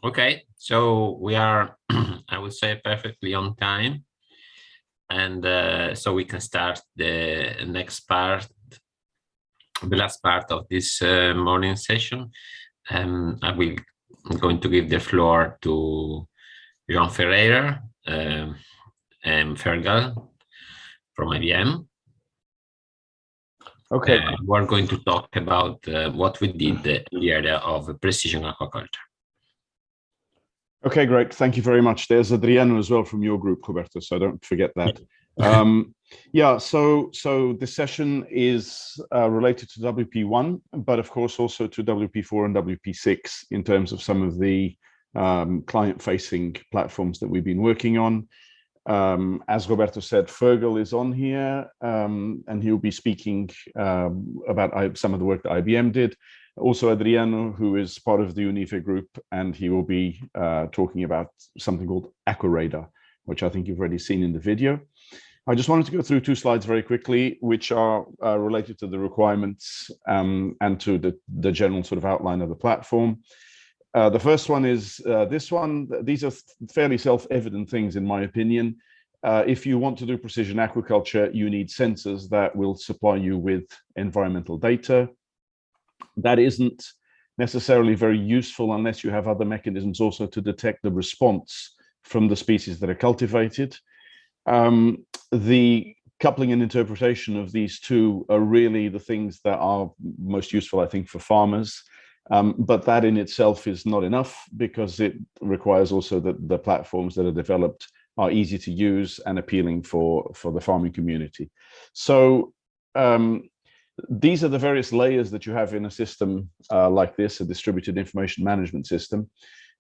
Okay, so we are, I would say, perfectly on time. And so we can start the next part, the last part of this morning session. I'm going to give the floor to João Ferreira and Fergal from IBM. Okay. We're going to talk about what we did in the area of precision aquaculture. Okay, great. Thank you very much. There's Adriano as well from your group, Roberto, so don't forget that. Yeah, so this session is related to WP1, but of course also to WP4 and WP6 in terms of some of the client-facing platforms that we've been working on. As Roberto said, Fergal is on here, and he'll be speaking about some of the work that IBM did. Also Adriano, who is part of the Unive group, and he will be talking about something called AquaRadar, which I think you've already seen in the video. I just wanted to go through two slides very quickly, which are related to the requirements and to the general sort of outline of the platform. The first one is this one. These are fairly self-evident things, in my opinion. If you want to do precision aquaculture, you need sensors that will supply you with environmental data. That isn't necessarily very useful unless you have other mechanisms also to detect the response from the species that are cultivated. The coupling and interpretation of these two are really the things that are most useful, I think, for farmers. But that in itself is not enough, because it requires also that the platforms that are developed are easy to use and appealing for the farming community. So these are the various layers that you have in a system like this, a distributed information management system.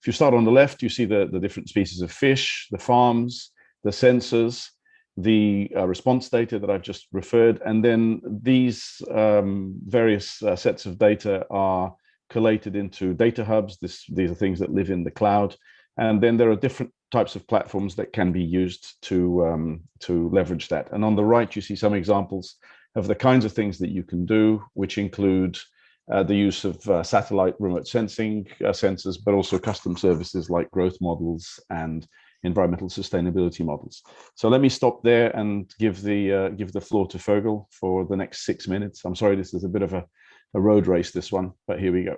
If you start on the left, you see the different species of fish, the farms, the sensors, the response data that I've just referred, and then these various sets of data are collated into data hubs. These are things that live in the cloud, and then there are different types of platforms that can be used to leverage that. And on the right, you see some examples of the kinds of things that you can do, which include the use of satellite remote sensing sensors, but also custom services like growth models and environmental sustainability models. So let me stop there and give the floor to Fergal for the next 6 minutes. I'm sorry, this is a bit of a road race, this one, but here we go.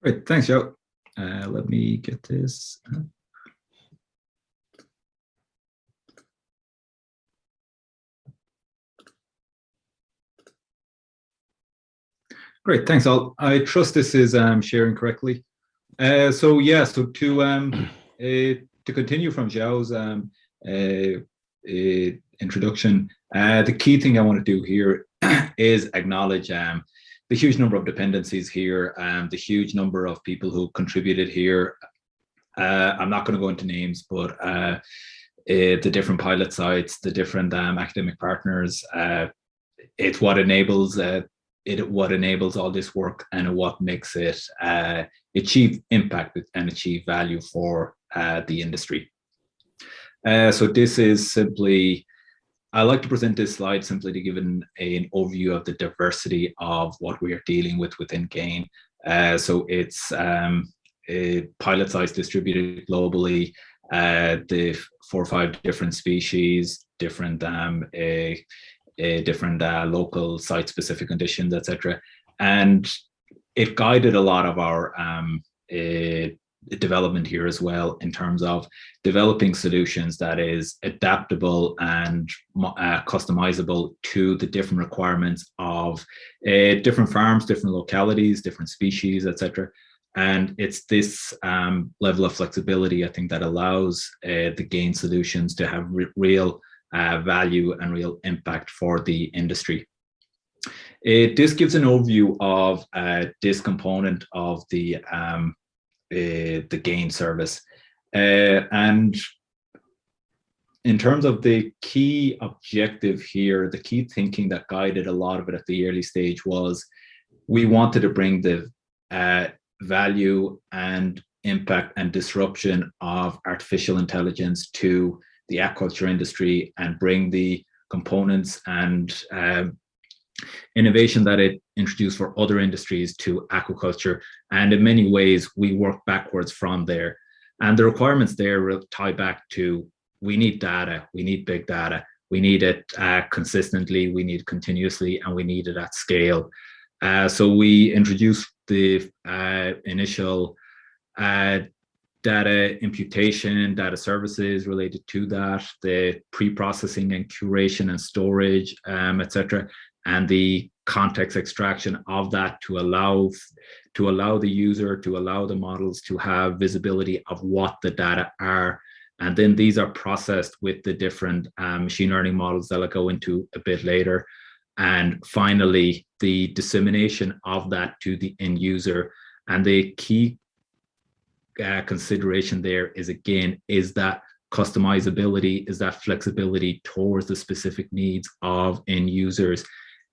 Great, thanks, Joe. Let me get this. Great, thanks all. I trust this is sharing correctly. So to continue from Zhao's introduction, the key thing I want to do here is acknowledge the huge number of dependencies here, the huge number of people who contributed here. I'm not going to go into names, but the different pilot sites, the different academic partners, it's what enables all this work, and what makes it achieve impact and achieve value for the industry. So this is simply, I like to present this slide simply to give an overview of the diversity of what we are dealing with within GAIN. So it's pilot sites distributed globally, the 4 or 5 different species, different local site-specific conditions, etc. And it guided a lot of our development here as well, in terms of developing solutions that is adaptable and customizable to the different requirements of different farms, different localities, different species, etc. And it's this level of flexibility, I think, that allows the GAIN solutions to have real value and real impact for the industry. This gives an overview of this component of the GAIN service. And in terms of the key objective here, the key thinking that guided a lot of it at the early stage was we wanted to bring the value and impact and disruption of artificial intelligence to the aquaculture industry, and bring the components and innovation that it introduced for other industries to aquaculture. And in many ways, we work backwards from there. And the requirements there will tie back to, we need data, we need big data, we need it consistently, we need it continuously, and we need it at scale. So we introduced the initial data imputation, data services related to that, the pre-processing and curation and storage, etc., and the context extraction of that to allow the user, to allow the models to have visibility of what the data are. And then these are processed with the different machine learning models that I'll go into a bit later. And finally, the dissemination of that to the end user. And the key consideration there is, again, is that customizability, is that flexibility towards the specific needs of end users.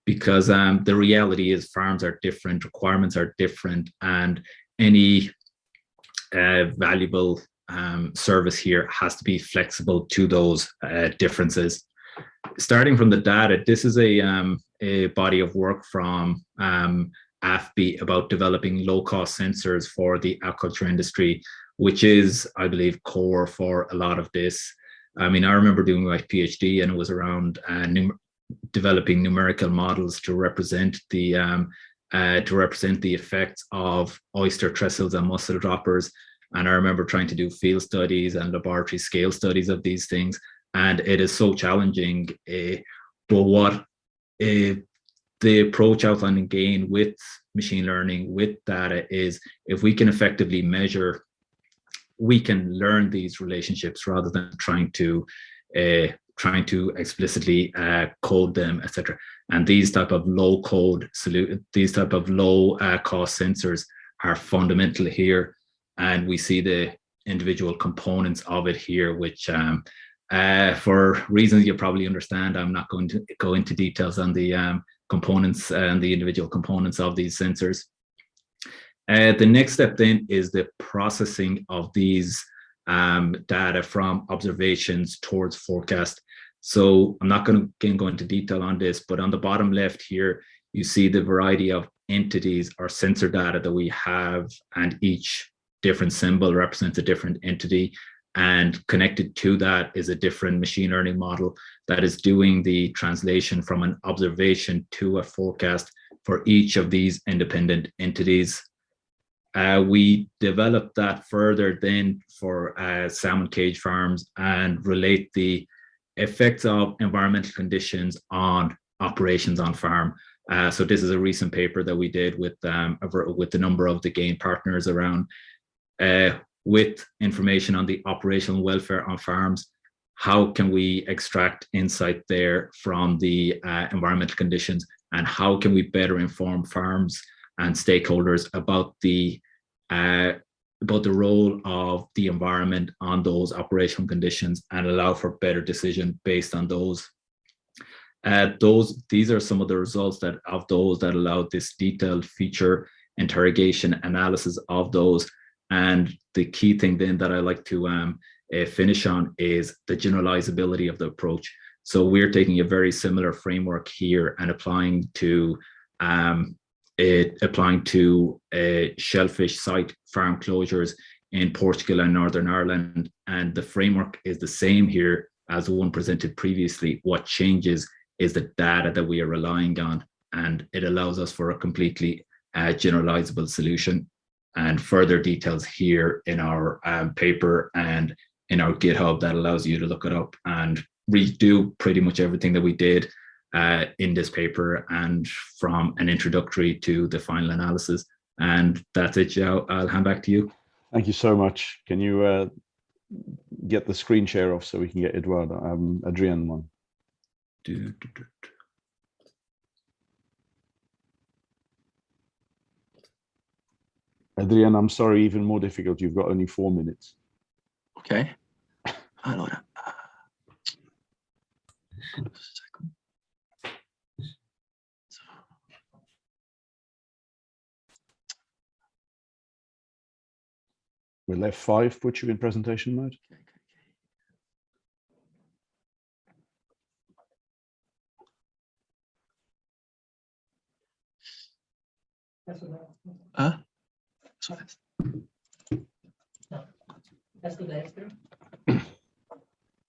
Because the reality is farms are different, requirements are different, and any valuable service here has to be flexible to those differences. Starting from the data, this is a body of work from AFBI about developing low-cost sensors for the aquaculture industry, which is, I believe, core for a lot of this. I mean, I remember doing my PhD, and it was around developing numerical models to represent the effects of oyster trestles and mussel droppers. And I remember trying to do field studies and laboratory scale studies of these things, and it is so challenging. But what the approach outlined again with machine learning, with data, is if we can effectively measure, we can learn these relationships rather than trying to explicitly code them, etc. And these type of low code these type of low cost sensors are fundamental here. And we see the individual components of it here, which for reasons you probably understand, I'm not going to go into details on the components and the individual components of these sensors. The next step then is the processing of these data from observations towards forecast. So I'm not going to go into detail on this, but on the bottom left here, you see the variety of entities or sensor data that we have, and each different symbol represents a different entity. And connected to that is a different machine learning model that is doing the translation from an observation to a forecast for each of these independent entities. We developed that further then for salmon cage farms and relate the effects of environmental conditions on operations on farm. So this is a recent paper that we did with a number of the GAIN partners around with information on the operational welfare on farms. How can we extract insight there from the environmental conditions, and how can we better inform farms and stakeholders about the role of the environment on those operational conditions, and allow for better decision based on those. These are some of the results that allowed this detailed feature interrogation analysis of those. And the key thing then that I like to finish on is the generalizability of the approach. So we're taking a very similar framework here and applying to shellfish site farm closures in Portugal and Northern Ireland. And the framework is the same here as the one presented previously. What changes is the data that we are relying on, and it allows us for a completely generalizable solution. And further details here in our paper and in our GitHub that allows you to look it up and redo pretty much everything that we did in this paper, and from an introductory to the final analysis. And that's it, Joe. I'll hand back to you. Thank you so much. Can you get the screen share off so we can get Eduardo, Adrian one? Adrian, I'm sorry, even more difficult. You've got only 4 minutes. Ok. Allora. Will F5 put you in presentation mode? So that's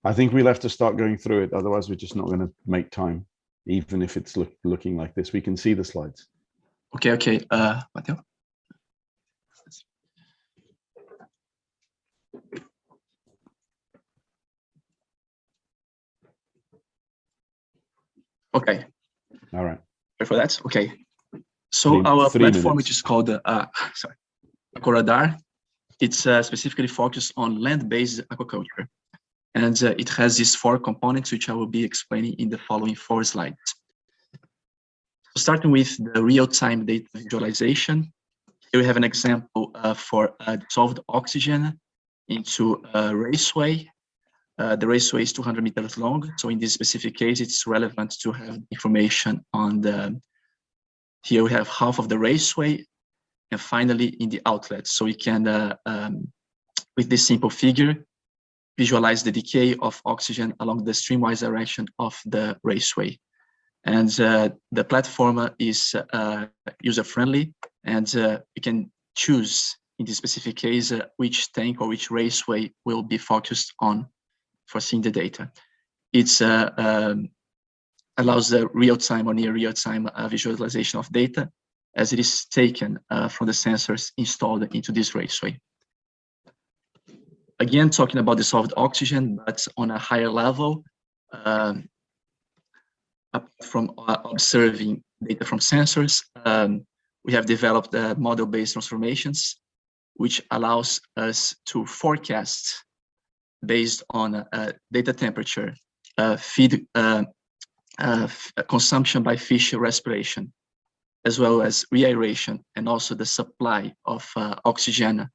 I think we'll have to start going through it. Otherwise, we're just not going to make time, even if it's looking like this. We can see the slides. okay. Mateo? Okay. All right. For that, okay. So our platform, which is called AquaRadar, it's specifically focused on land-based aquaculture, and it has these 4 components, which I will be explaining in the following 4 slides. So starting with the real-time data visualization, here we have an example for dissolved oxygen into a raceway. The raceway is 200 meters long, so in this specific case, it's relevant to have information on the. Here we have half of the raceway, and finally in the outlet. So we can, with this simple figure, visualize the decay of oxygen along the streamwise direction of the raceway. And the platform is user-friendly, and you can choose, in this specific case, which tank or which raceway will be focused on for seeing the data. It's allows the real-time or near real-time visualization of data as it is taken from the sensors installed into this raceway. Again, talking about dissolved oxygen, but on a higher level, from observing data from sensors, we have developed model-based transformations, which allows us to forecast based on data temperature, feed consumption by fish respiration, as well as reaeration, and also the supply of oxygen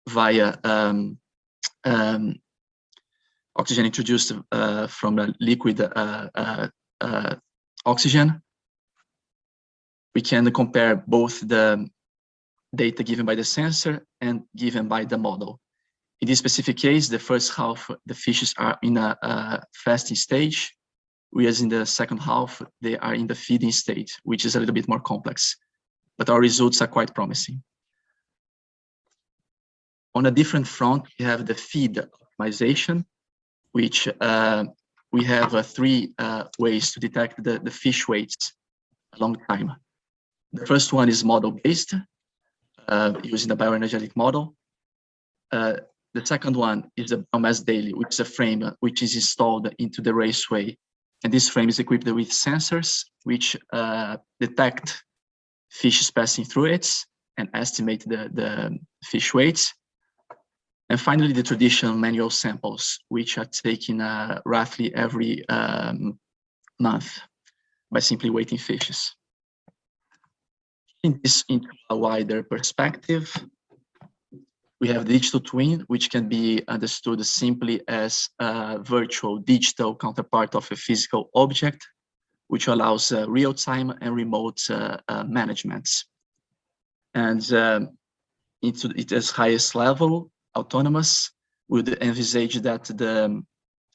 via oxygen introduced from a liquid oxygen. We can compare both the data given by the sensor and given by the model. In this specific case, the first half, the fishes are in a fasting stage, whereas in the second half, they are in the feeding state, which is a little bit more complex, but our results are quite promising. On a different front, we have the feed optimization, which we have 3 ways to detect the fish weights a long time. The first one is model-based, using the bioenergetic model. The second one is the biomass daily, which is a frame which is installed into the raceway. And this frame is equipped with sensors which detect fishes passing through it and estimate the fish weights. And finally, the traditional manual samples, which are taken roughly every month by simply weighting fishes. In this into a wider perspective, we have the digital twin, which can be understood simply as a virtual digital counterpart of a physical object, which allows real-time and remote management. And into its highest level, autonomous, would envisage that the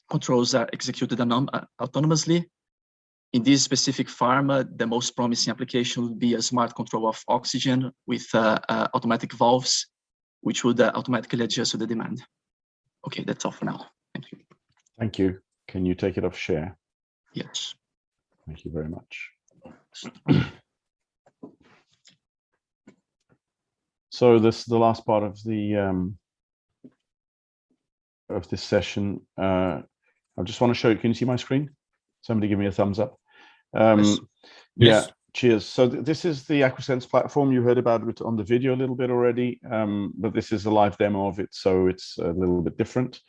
controls are executed autonomously. In this specific farm, the most promising application would be a smart control of oxygen with automatic valves, which would automatically adjust to the demand. Okay, that's all for now. Thank you. Thank you. Can you take it off share? Yes. Thank you very much. So this is the last part of the of this session. I just want to show you. Can you see my screen? Somebody give me a thumbs up. Yes. Yeah. Cheers. So this is the Aquasense platform. You heard about it on the video a little bit already, but this is a live demo of it, so it's a little bit different.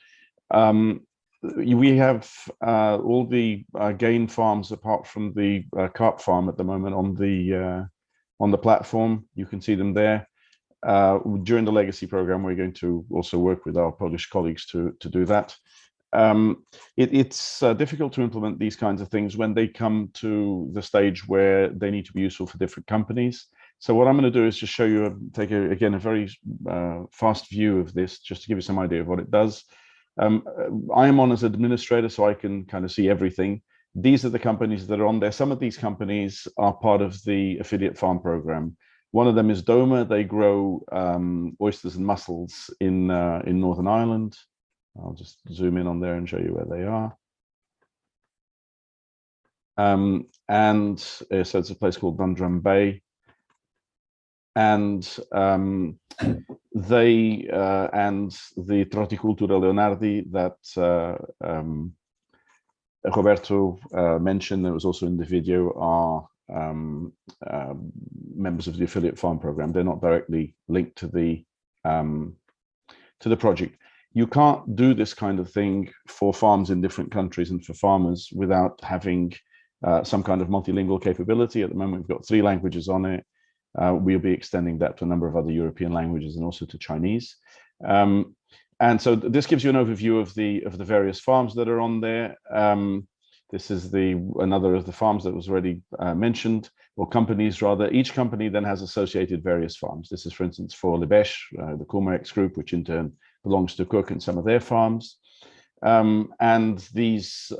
We have all the gain farms apart from the carp farm at the moment on the platform. You can see them there. During the legacy program, we're going to also work with our Polish colleagues to do that. It's difficult to implement these kinds of things when they come to the stage where they need to be useful for different companies. So what I'm going to do is just show you, take a very fast view of this, just to give you some idea of what it does. I am on as administrator, so I can kind of see everything. These are the companies that are on there. Some of these companies are part of the affiliate farm program. One of them is Doma. They grow oysters and mussels in Northern Ireland. I'll just zoom in on there and show you where they are. So it's a place called Dundrum Bay. And they and the Trotticultura Leonardi that Roberto mentioned, that was also in the video, are members of the affiliate farm program. They're not directly linked to the project. You can't do this kind of thing for farms in different countries and for farmers without having some kind of multilingual capability. At the moment, we've got 3 languages on it. We'll be extending that to a number of other European languages and also to Chinese. And so this gives you an overview of the various farms that are on there. This is another of the farms that was already mentioned, or companies rather. Each company then has associated various farms. This is, for instance, for Libesh, the Coolmerex group, which in turn belongs to Cook and some of their farms. And these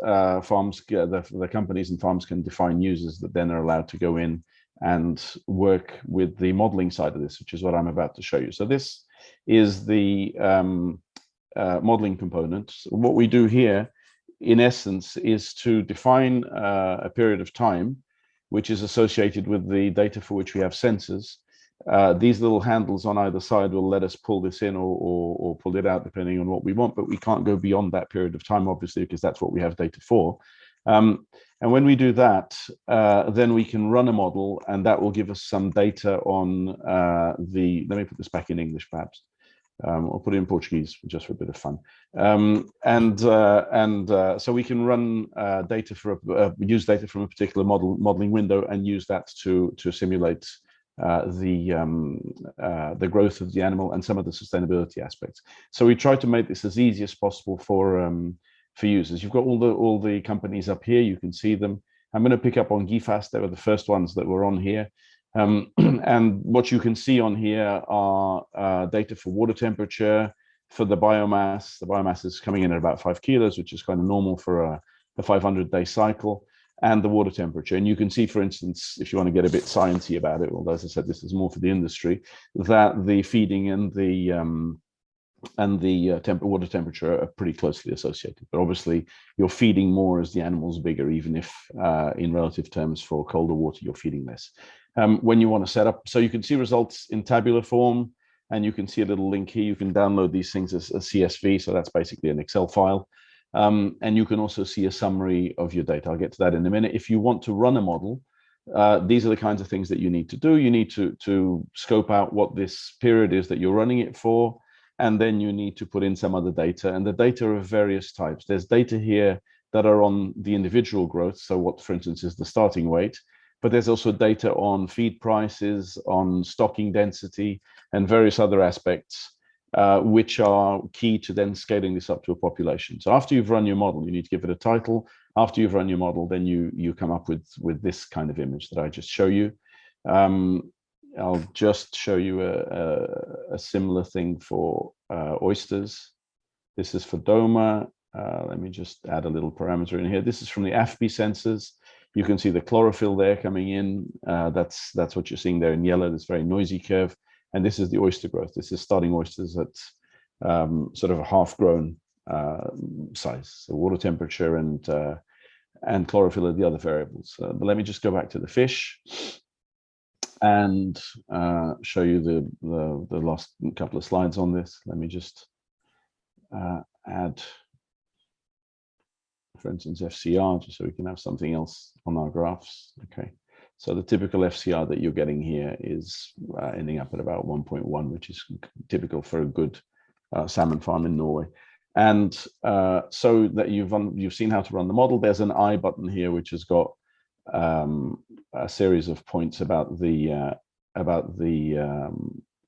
farms, the companies and farms can define users that then are allowed to go in and work with the modeling side of this, which is what I'm about to show you. So this is the modeling component. What we do here, in essence, is to define a period of time which is associated with the data for which we have sensors. These little handles on either side will let us pull this in or pull it out depending on what we want, but we can't go beyond that period of time, obviously, because that's what we have data for. And when we do that, then we can run a model, and that will give us some data on let me put this back in English, perhaps. I'll put it in Portuguese just for a bit of fun. So we can run data use data from a particular modeling window and use that to simulate the growth of the animal and some of the sustainability aspects. So we try to make this as easy as possible for users. You've got all the companies up here. You can see them. I'm going to pick up on GIFAS. They were the first ones that were on here. And what you can see on here are data for water temperature, for the biomass. The biomass is coming in at about 5 kilos, which is kind of normal for a 500-day cycle, and the water temperature. And you can see, for instance, if you want to get a bit sciencey about it, although as I said, this is more for the industry, that the feeding and the water temperature are pretty closely associated. But obviously, you're feeding more as the animal's bigger, even if in relative terms for colder water, you're feeding less. When you want to set up, so you can see results in tabular form, and you can see a little link here. You can download these things as a CSV, so that's basically an Excel file. And you can also see a summary of your data. I'll get to that in a minute. If you want to run a model, these are the kinds of things that you need to do. You need to scope out what this period is that you're running it for, and then you need to put in some other data. And the data are of various types. There's data here that are on the individual growth, so what, for instance, is the starting weight. But there's also data on feed prices, on stocking density, and various other aspects, which are key to then scaling this up to a population. So after you've run your model, you need to give it a title. After you've run your model, then you come up with this kind of image that I just show you. I'll just show you a similar thing for oysters. This is for Doma. Let me just add a little parameter in here. This is from the AFBI sensors. You can see the chlorophyll there coming in. That's what you're seeing there in yellow, this very noisy curve. And this is the oyster growth. This is starting oysters at sort of a half-grown size. So water temperature and chlorophyll are the other variables. But let me just go back to the fish and show you the last couple of slides on this. Let me just add, for instance, FCR, just so we can have something else on our graphs. Okay, so the typical FCR that you're getting here is ending up at about 1.1, which is typical for a good salmon farm in Norway. And so that you've seen how to run the model. There's an I button here, which has got a series of points about the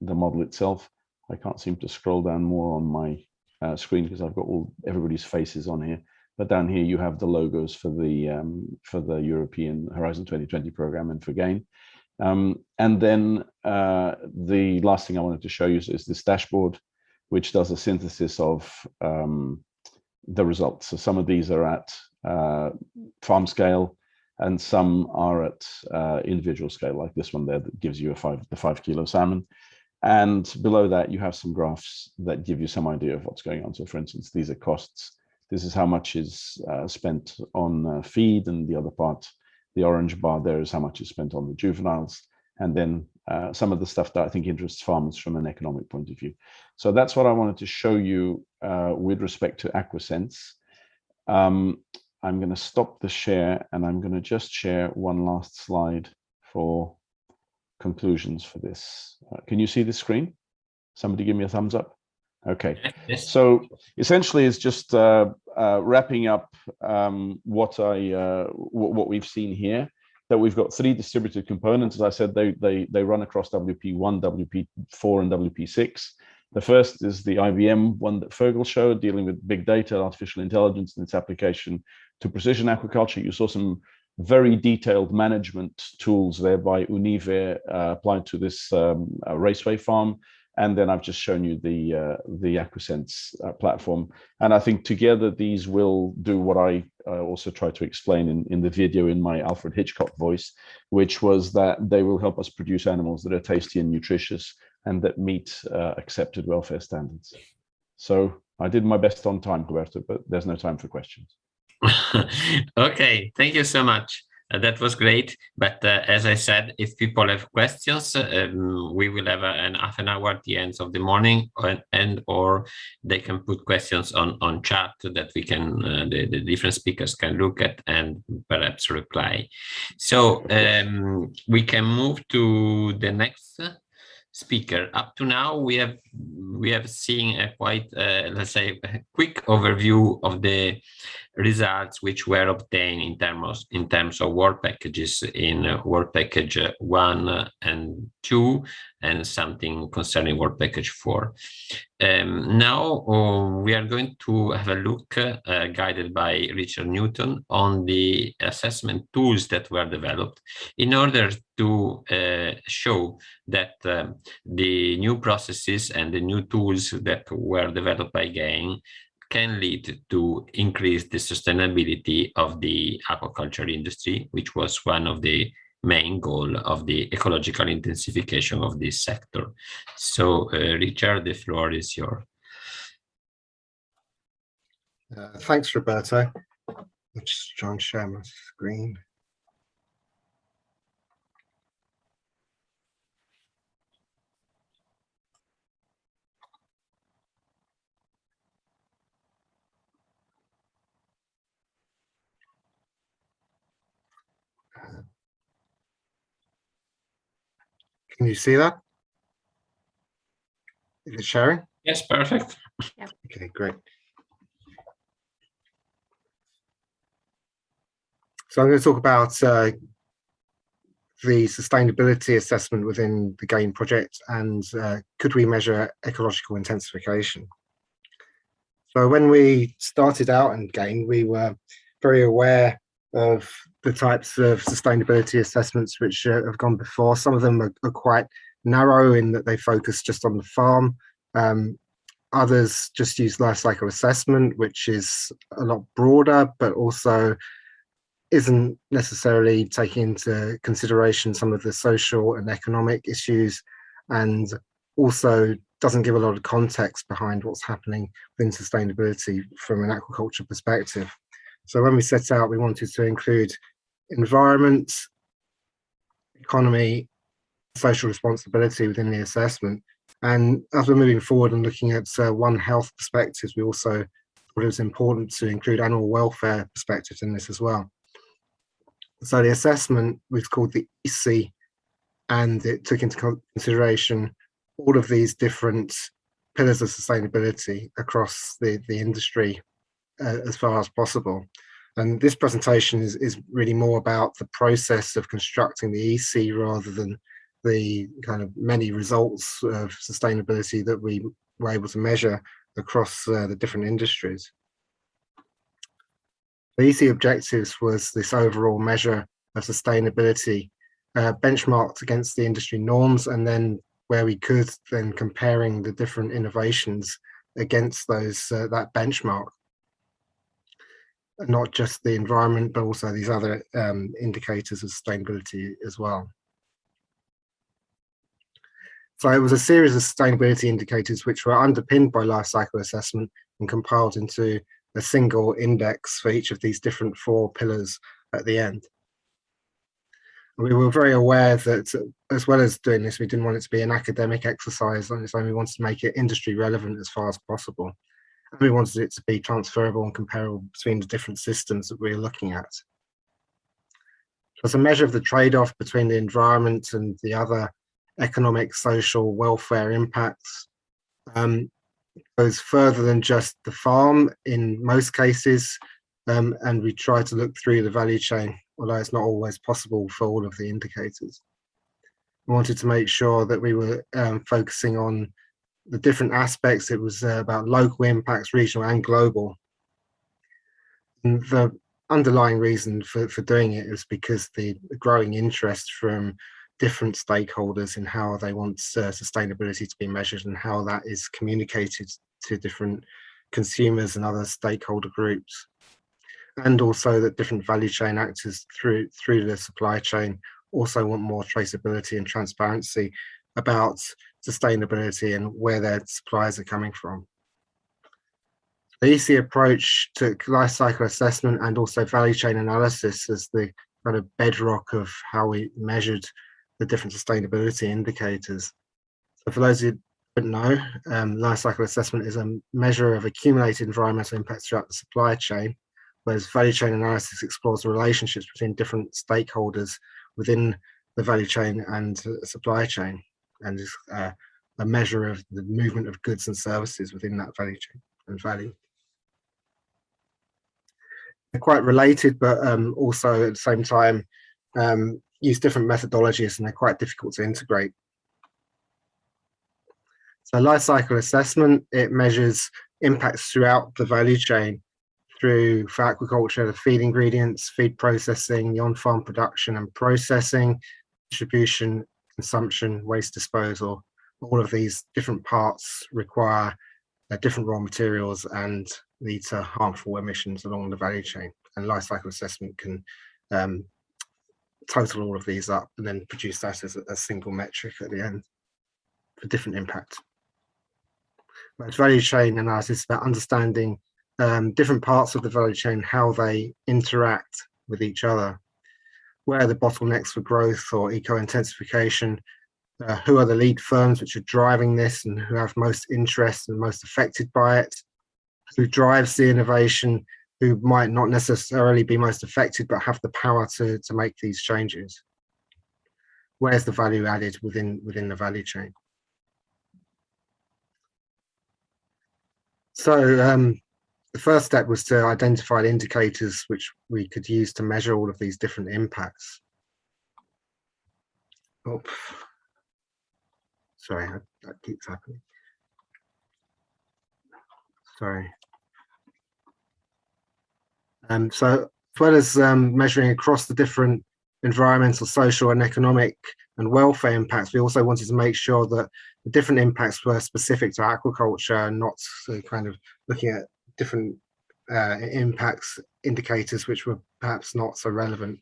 model itself. I can't seem to scroll down more on my screen because I've got everybody's faces on here. But down here you have the logos for the European Horizon 2020 program and for GAIN. And then the last thing I wanted to show you is this dashboard, which does a synthesis of the results. So some of these are at farm scale, and some are at individual scale, like this one there that gives you the 5 kilo salmon. And below that, you have some graphs that give you some idea of what's going on. So for instance, these are costs. This is how much is spent on feed, and the other part, the orange bar there, is how much is spent on the juveniles. And then some of the stuff that I think interests farmers from an economic point of view. So that's what I wanted to show you with respect to Aquasense. I'm going to stop the share, and I'm going to just share one last slide for conclusions for this. Can you see the screen? Somebody give me a thumbs up. Okay. Yes. So essentially, it's just wrapping up what we've seen here. That we've got 3 distributed components. As I said, they run across WP1, WP4, and WP6. The first is the IBM one that Fergal showed, dealing with big data, artificial intelligence, and its application to precision aquaculture. You saw some very detailed management tools there by Unive applied to this raceway farm. And then I've just shown you the Aquasense platform. And I think together these will do what I also tried to explain in the video in my Alfred Hitchcock voice, which was that they will help us produce animals that are tasty and nutritious and that meet accepted welfare standards. So I did my best on time, Roberto, but there's no time for questions. Okay, thank you so much. That was great. But as I said, if people have questions, we will have an half an hour at the end of the morning, or they can put questions on chat that we can, the different speakers can look at and perhaps reply. So we can move to the next speaker. Up to now, we have seen a quite, let's say, a quick overview of the results which were obtained in terms of work packages in work package 1 and 2, and something concerning work package 4. Now we are going to have a look, guided by Richard Newton, on the assessment tools that were developed in order to show that the new processes and the new tools that were developed by GAIN can lead to increase the sustainability of the aquaculture industry, which was one of the main goal of the ecological intensification of this sector. So, Richard, the floor is yours. Thanks, Roberto. I'm just trying to share my screen. Can you see that? Is it sharing? Yes, perfect. Okay, great. So I'm going to talk about the sustainability assessment within the GAIN project, and could we measure ecological intensification? So when we started out in GAIN, we were very aware of the types of sustainability assessments which have gone before. Some of them are quite narrow in that they focus just on the farm. Others just use life cycle assessment, which is a lot broader, but also isn't necessarily taking into consideration some of the social and economic issues, and also doesn't give a lot of context behind what's happening within sustainability from an aquaculture perspective. So when we set out, we wanted to include environment, economy, social responsibility within the assessment. And as we're moving forward and looking at One Health perspectives, we also thought it was important to include animal welfare perspectives in this as well. So the assessment was called the EC, and it took into consideration all of these different pillars of sustainability across the industry as far as possible. And this presentation is really more about the process of constructing the EC rather than the kind of many results of sustainability that we were able to measure across the different industries. The EC objectives was this overall measure of sustainability benchmarked against the industry norms, and then where we could, then comparing the different innovations against those that benchmark. not just the environment, but also these other indicators of sustainability as well. So it was a series of sustainability indicators which were underpinned by life cycle assessment and compiled into a single index for each of these different 4 pillars at the end. We were very aware that as well as doing this, we didn't want it to be an academic exercise on its own. We wanted to make it industry relevant as far as possible. And we wanted it to be transferable and comparable between the different systems that we were looking at. As a measure of the trade-off between the environment and the other economic, social, welfare impacts, goes further than just the farm in most cases, and we try to look through the value chain, although it's not always possible for all of the indicators. We wanted to make sure that we were focusing on the different aspects. It was about local impacts, regional and global. And the underlying reason for doing it is because the growing interest from different stakeholders in how they want sustainability to be measured and how that is communicated to different consumers and other stakeholder groups. And also that different value chain actors through the supply chain also want more traceability and transparency about sustainability and where their suppliers are coming from. The EC approach to life cycle assessment and also value chain analysis as the kind of bedrock of how we measured the different sustainability indicators. So for those who don't know, life cycle assessment is a measure of accumulated environmental impacts throughout the supply chain, whereas value chain analysis explores the relationships between different stakeholders within the value chain and the supply chain, and is a measure of the movement of goods and services within that value chain and value. They're quite related, but also at the same time use different methodologies, and they're quite difficult to integrate. So life cycle assessment, it measures impacts throughout the value chain through, for aquaculture, the feed ingredients, feed processing, the on-farm production and processing, distribution, consumption, waste disposal. All of these different parts require different raw materials and lead to harmful emissions along the value chain. And life cycle assessment can total all of these up and then produce that as a single metric at the end for different impacts. Whereas value chain analysis is about understanding different parts of the value chain, how they interact with each other, where are the bottlenecks for growth or eco-intensification, who are the lead firms which are driving this and who have most interest and most affected by it, who drives the innovation, who might not necessarily be most affected but have the power to make these changes. Where's the value added within the value chain? So the first step was to identify the indicators which we could use to measure all of these different impacts. Oh, sorry, that keeps happening. Sorry. So as well as measuring across the different environmental, social and economic and welfare impacts, we also wanted to make sure that the different impacts were specific to aquaculture and not kind of looking at different impacts indicators which were perhaps not so relevant.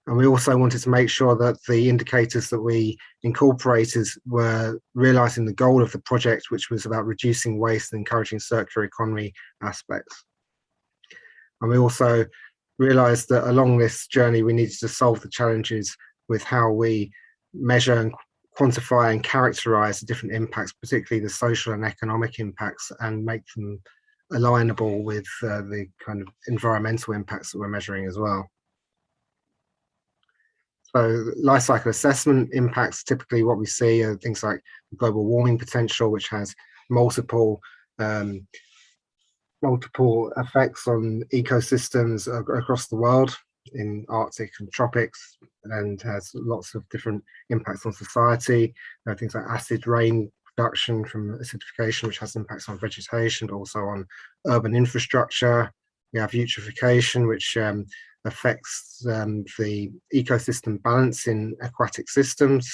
And we also wanted to make sure that the indicators that we incorporated were realizing the goal of the project, which was about reducing waste and encouraging circular economy aspects. And we also realized that along this journey, we needed to solve the challenges with how we measure and quantify and characterize the different impacts, particularly the social and economic impacts, and make them alignable with the kind of environmental impacts that we're measuring as well. So life cycle assessment impacts, typically what we see are things like global warming potential, which has multiple effects on ecosystems across the world in Arctic and tropics, and has lots of different impacts on society. There are things like acid rain production from acidification, which has impacts on vegetation, but also on urban infrastructure. We have eutrophication, which affects the ecosystem balance in aquatic systems.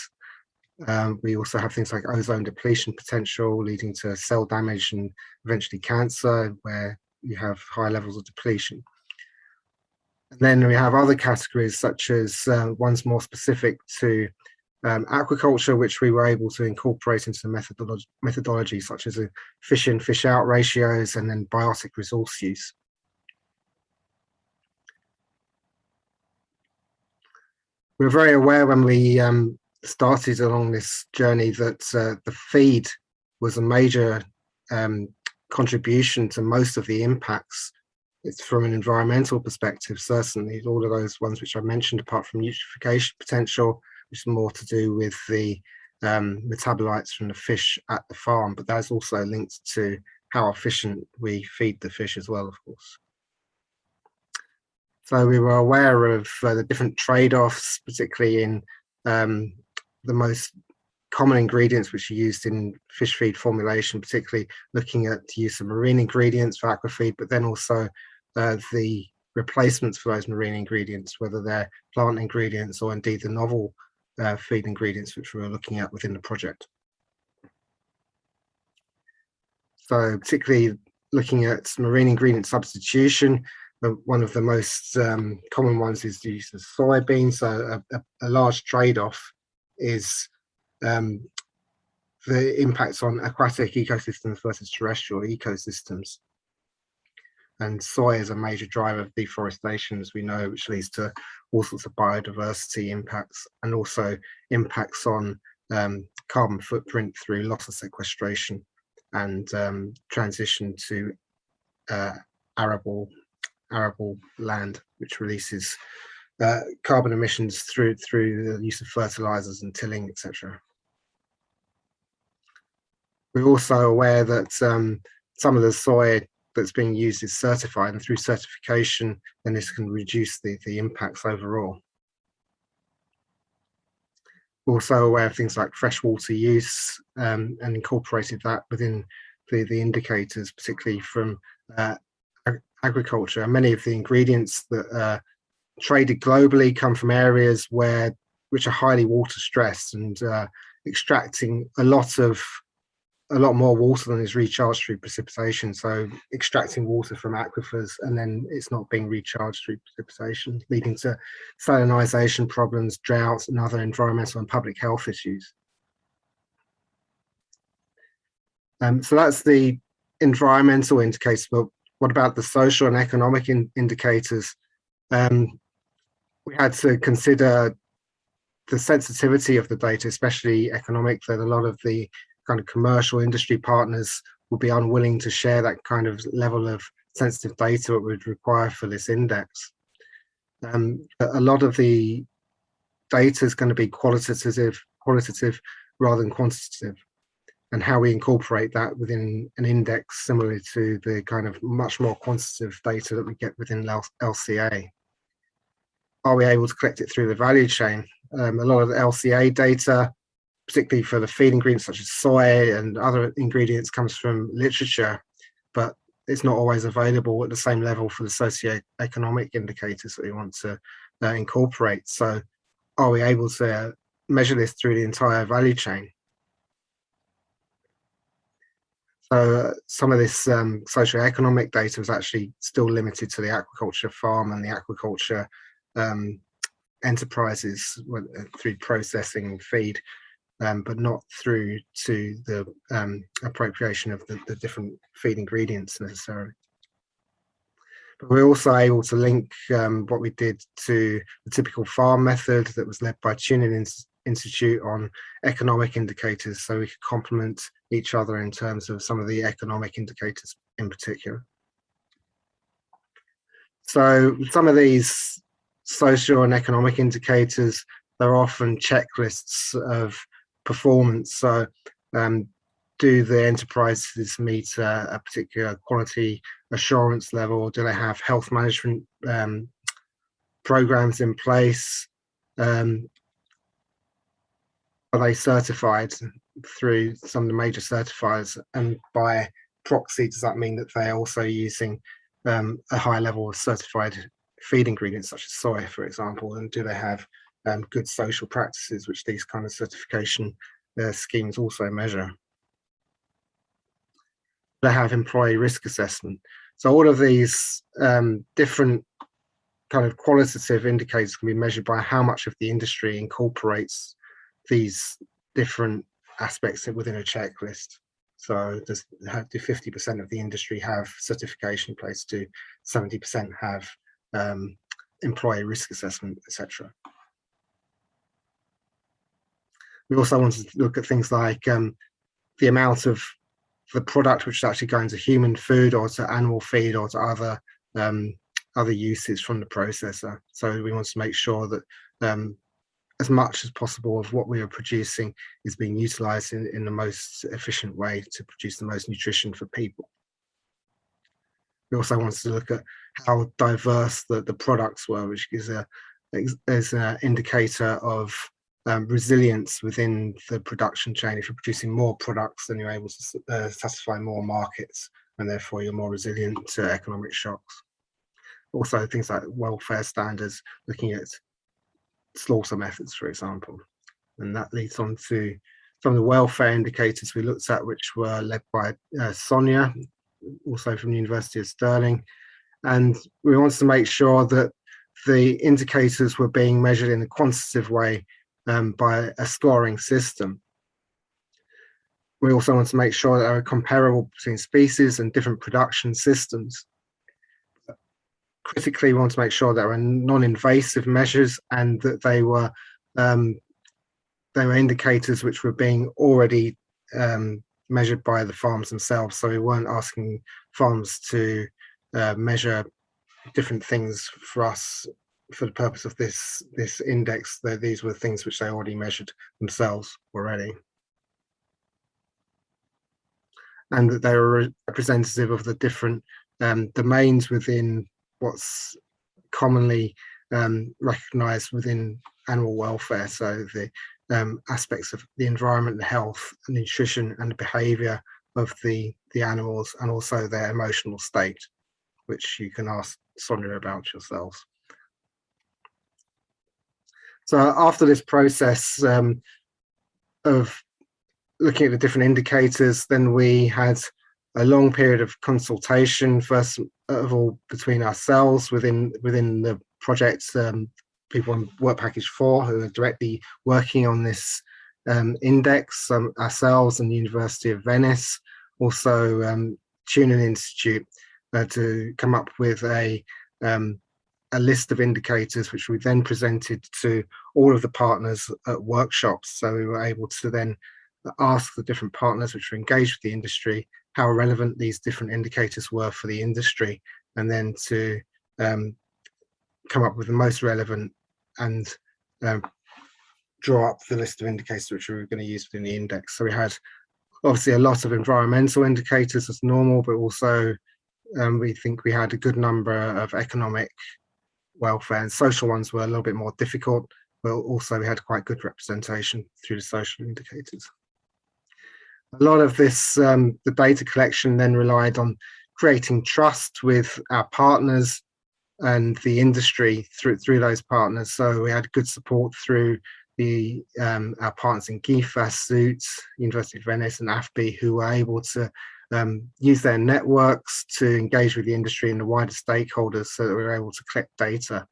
We also have things like ozone depletion potential leading to cell damage and eventually cancer, where you have high levels of depletion. And then we have other categories, such as ones more specific to aquaculture, which we were able to incorporate into the methodology, such as fish in, fish out ratios, and then biotic resource use. We were very aware when we started along this journey that the feed was a major contribution to most of the impacts. It's from an environmental perspective, certainly, all of those ones which I mentioned, apart from eutrophication potential, which is more to do with the metabolites from the fish at the farm, but that's also linked to how efficient we feed the fish as well, of course. So we were aware of the different trade-offs, particularly in the most common ingredients which are used in fish feed formulation, particularly looking at the use of marine ingredients for aquafeed, but then also the replacements for those marine ingredients, whether they're plant ingredients or indeed the novel feed ingredients which we were looking at within the project. So particularly looking at marine ingredient substitution, one of the most common ones is the use of soybeans. So a large trade-off is the impacts on aquatic ecosystems versus terrestrial ecosystems. And soy is a major driver of deforestation, as we know, which leads to all sorts of biodiversity impacts and also impacts on carbon footprint through loss of sequestration and transition to arable land, which releases carbon emissions through the use of fertilizers and tilling, etc. We're also aware that some of the soy that's being used is certified, and through certification, then this can reduce the impacts overall. We're also aware of things like freshwater use and incorporated that within the indicators, particularly from agriculture. And many of the ingredients that are traded globally come from areas which are highly water stressed and extracting a lot more water than is recharged through precipitation. So extracting water from aquifers and then it's not being recharged through precipitation, leading to salinization problems, droughts, and other environmental and public health issues. So that's the environmental indicators, but what about the social and economic indicators? We had to consider the sensitivity of the data, especially economic, that a lot of the kind of commercial industry partners would be unwilling to share that kind of level of sensitive data it would require for this index. A lot of the data is going to be qualitative rather than quantitative, and how we incorporate that within an index similar to the kind of much more quantitative data that we get within LCA. Are we able to collect it through the value chain? A lot of the LCA data, particularly for the feed ingredients such as soy and other ingredients, comes from literature, but it's not always available at the same level for the socioeconomic indicators that we want to incorporate. So are we able to measure this through the entire value chain? So some of this socioeconomic data is actually still limited to the aquaculture farm and the aquaculture enterprises through processing feed, but not through to the appropriation of the different feed ingredients necessarily. But we're also able to link what we did to the typical farm method that was led by Tuning Institute on economic indicators, so we could complement each other in terms of some of the economic indicators in particular. So some of these social and economic indicators, they're often checklists of performance. So do the enterprises meet a particular quality assurance level? Do they have health management programs in place? Are they certified through some of the major certifiers? And by proxy, does that mean that they're also using a high level of certified feed ingredients such as soy, for example? And do they have good social practices, which these kind of certification schemes also measure? They have employee risk assessment. So all of these different kind of qualitative indicators can be measured by how much of the industry incorporates these different aspects within a checklist. So do 50% of the industry have certification in place? Do 70% have employee risk assessment, etc.? We also wanted to look at things like the amount of the product which is actually going to human food or to animal feed or to other uses from the processor. So we wanted to make sure that as much as possible of what we are producing is being utilized in the most efficient way to produce the most nutrition for people. We also wanted to look at how diverse the products were, which is an indicator of resilience within the production chain. If you're producing more products, then you're able to satisfy more markets, and therefore you're more resilient to economic shocks. Also, things like welfare standards, looking at slaughter methods, for example. And that leads on to some of the welfare indicators we looked at, which were led by Sonia, also from the University of Stirling. And we wanted to make sure that the indicators were being measured in a quantitative way by a scoring system. We also want to make sure that they are comparable between species and different production systems. Critically, we want to make sure there are non-invasive measures and that they were indicators which were being already measured by the farms themselves. So we weren't asking farms to measure different things for us for the purpose of this index. These were things which they already measured themselves already, and that they were representative of the different domains within what's commonly recognized within animal welfare. So the aspects of the environment, the health, and nutrition, and the behavior of the animals, and also their emotional state, which you can ask Sonia about yourselves. So after this process of looking at the different indicators, then we had a long period of consultation, first of all between ourselves within the project, people on Work Package 4 who are directly working on this index, ourselves and the University of Venice, also Tunin Institute, to come up with a list of indicators which we then presented to all of the partners at workshops. So we were able to then ask the different partners which were engaged with the industry how relevant these different indicators were for the industry, and then to come up with the most relevant and draw up the list of indicators which we were going to use within the index. So we had obviously a lot of environmental indicators as normal, but also we think we had a good number of economic, welfare, and social ones were a little bit more difficult, but also we had quite good representation through the social indicators. A lot of this, the data collection then relied on creating trust with our partners and the industry through those partners. So we had good support through the our partners in GIFAS, SUITS, University of Venice, and AFBI, who were able to use their networks to engage with the industry and the wider stakeholders, so that we were able to collect data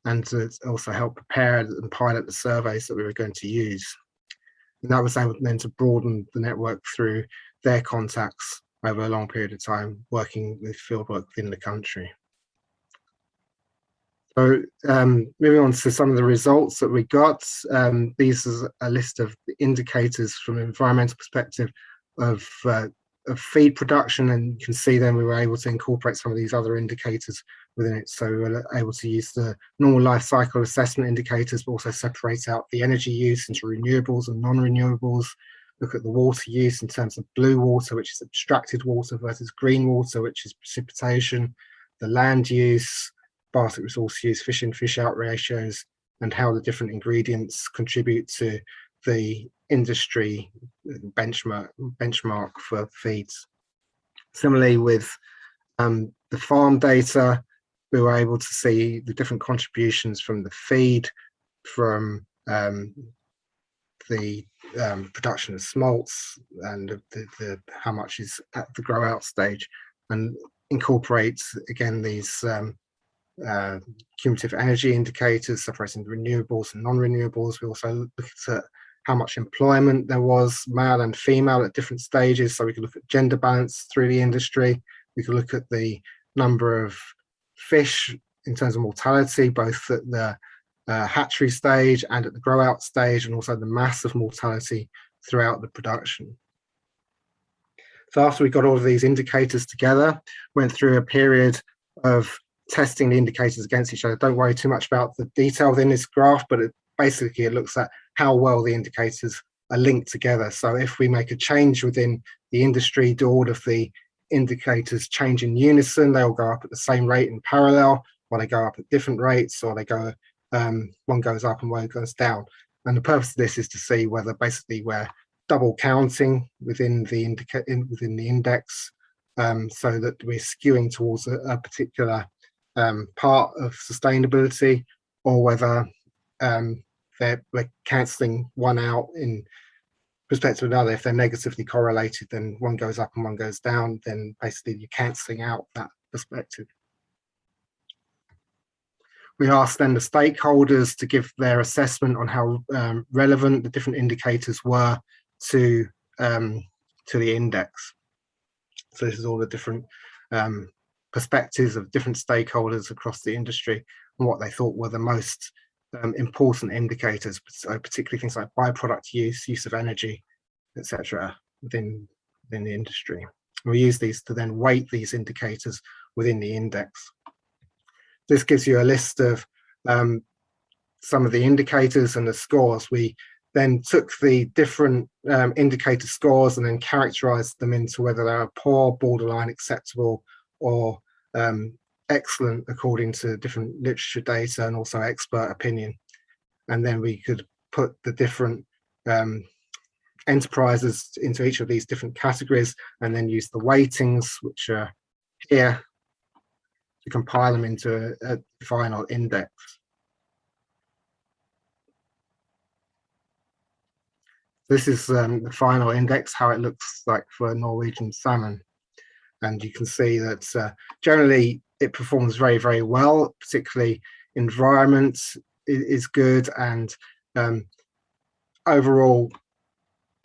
and to also help prepare and pilot the surveys that we were going to use. And that was able then to broaden the network through their contacts over a long period of time, working with fieldwork within the country. So moving on to some of the results that we got, these is a list of indicators from an environmental perspective of feed production, and you can see then we were able to incorporate some of these other indicators within it. So we were able to use the normal life cycle assessment indicators, but also separate out the energy use into renewables and non-renewables, look at the water use in terms of blue water, which is abstracted water, versus green water, which is precipitation, the land use, basket resource use, fish in, fish out ratios, and how the different ingredients contribute to the industry benchmark for feeds. Similarly, with the farm data, we were able to see the different contributions from the feed, from the production of smolts, and the how much is at the grow out stage. And incorporate, again, these cumulative energy indicators separating renewables and non-renewables. We also looked at how much employment there was, male and female, at different stages. So we could look at gender balance through the industry. We could look at the number of fish in terms of mortality, both at the hatchery stage and at the grow out stage, and also the mass of mortality throughout the production. So after we got all of these indicators together, went through a period of testing the indicators against each other. Don't worry too much about the detail within this graph, but basically it looks at how well the indicators are linked together. So if we make a change within the industry, do all of the indicators change in unison, they all go up at the same rate in parallel, or they go up at different rates, or they go one goes up and one goes down. And the purpose of this is to see whether basically we're double counting within the index, so that we're skewing towards a particular part of sustainability, or whether we're cancelling one out in respect to another. If they're negatively correlated, then one goes up and one goes down, then basically you're cancelling out that perspective. We asked then the stakeholders to give their assessment on how relevant the different indicators were to the index. So this is all the different perspectives of different stakeholders across the industry and what they thought were the most important indicators, particularly things like byproduct use of energy, etc., within the industry. And we use these to then weight these indicators within the index. This gives you a list of some of the indicators and the scores. We then took the different indicator scores and then characterized them into whether they are poor, borderline, acceptable, or excellent according to different literature data and also expert opinion. And then we could put the different enterprises into each of these different categories and then use the weightings, which are here, to compile them into a final index. This is the final index, how it looks like for Norwegian salmon. And you can see that generally it performs very, very well, particularly environment is good, and overall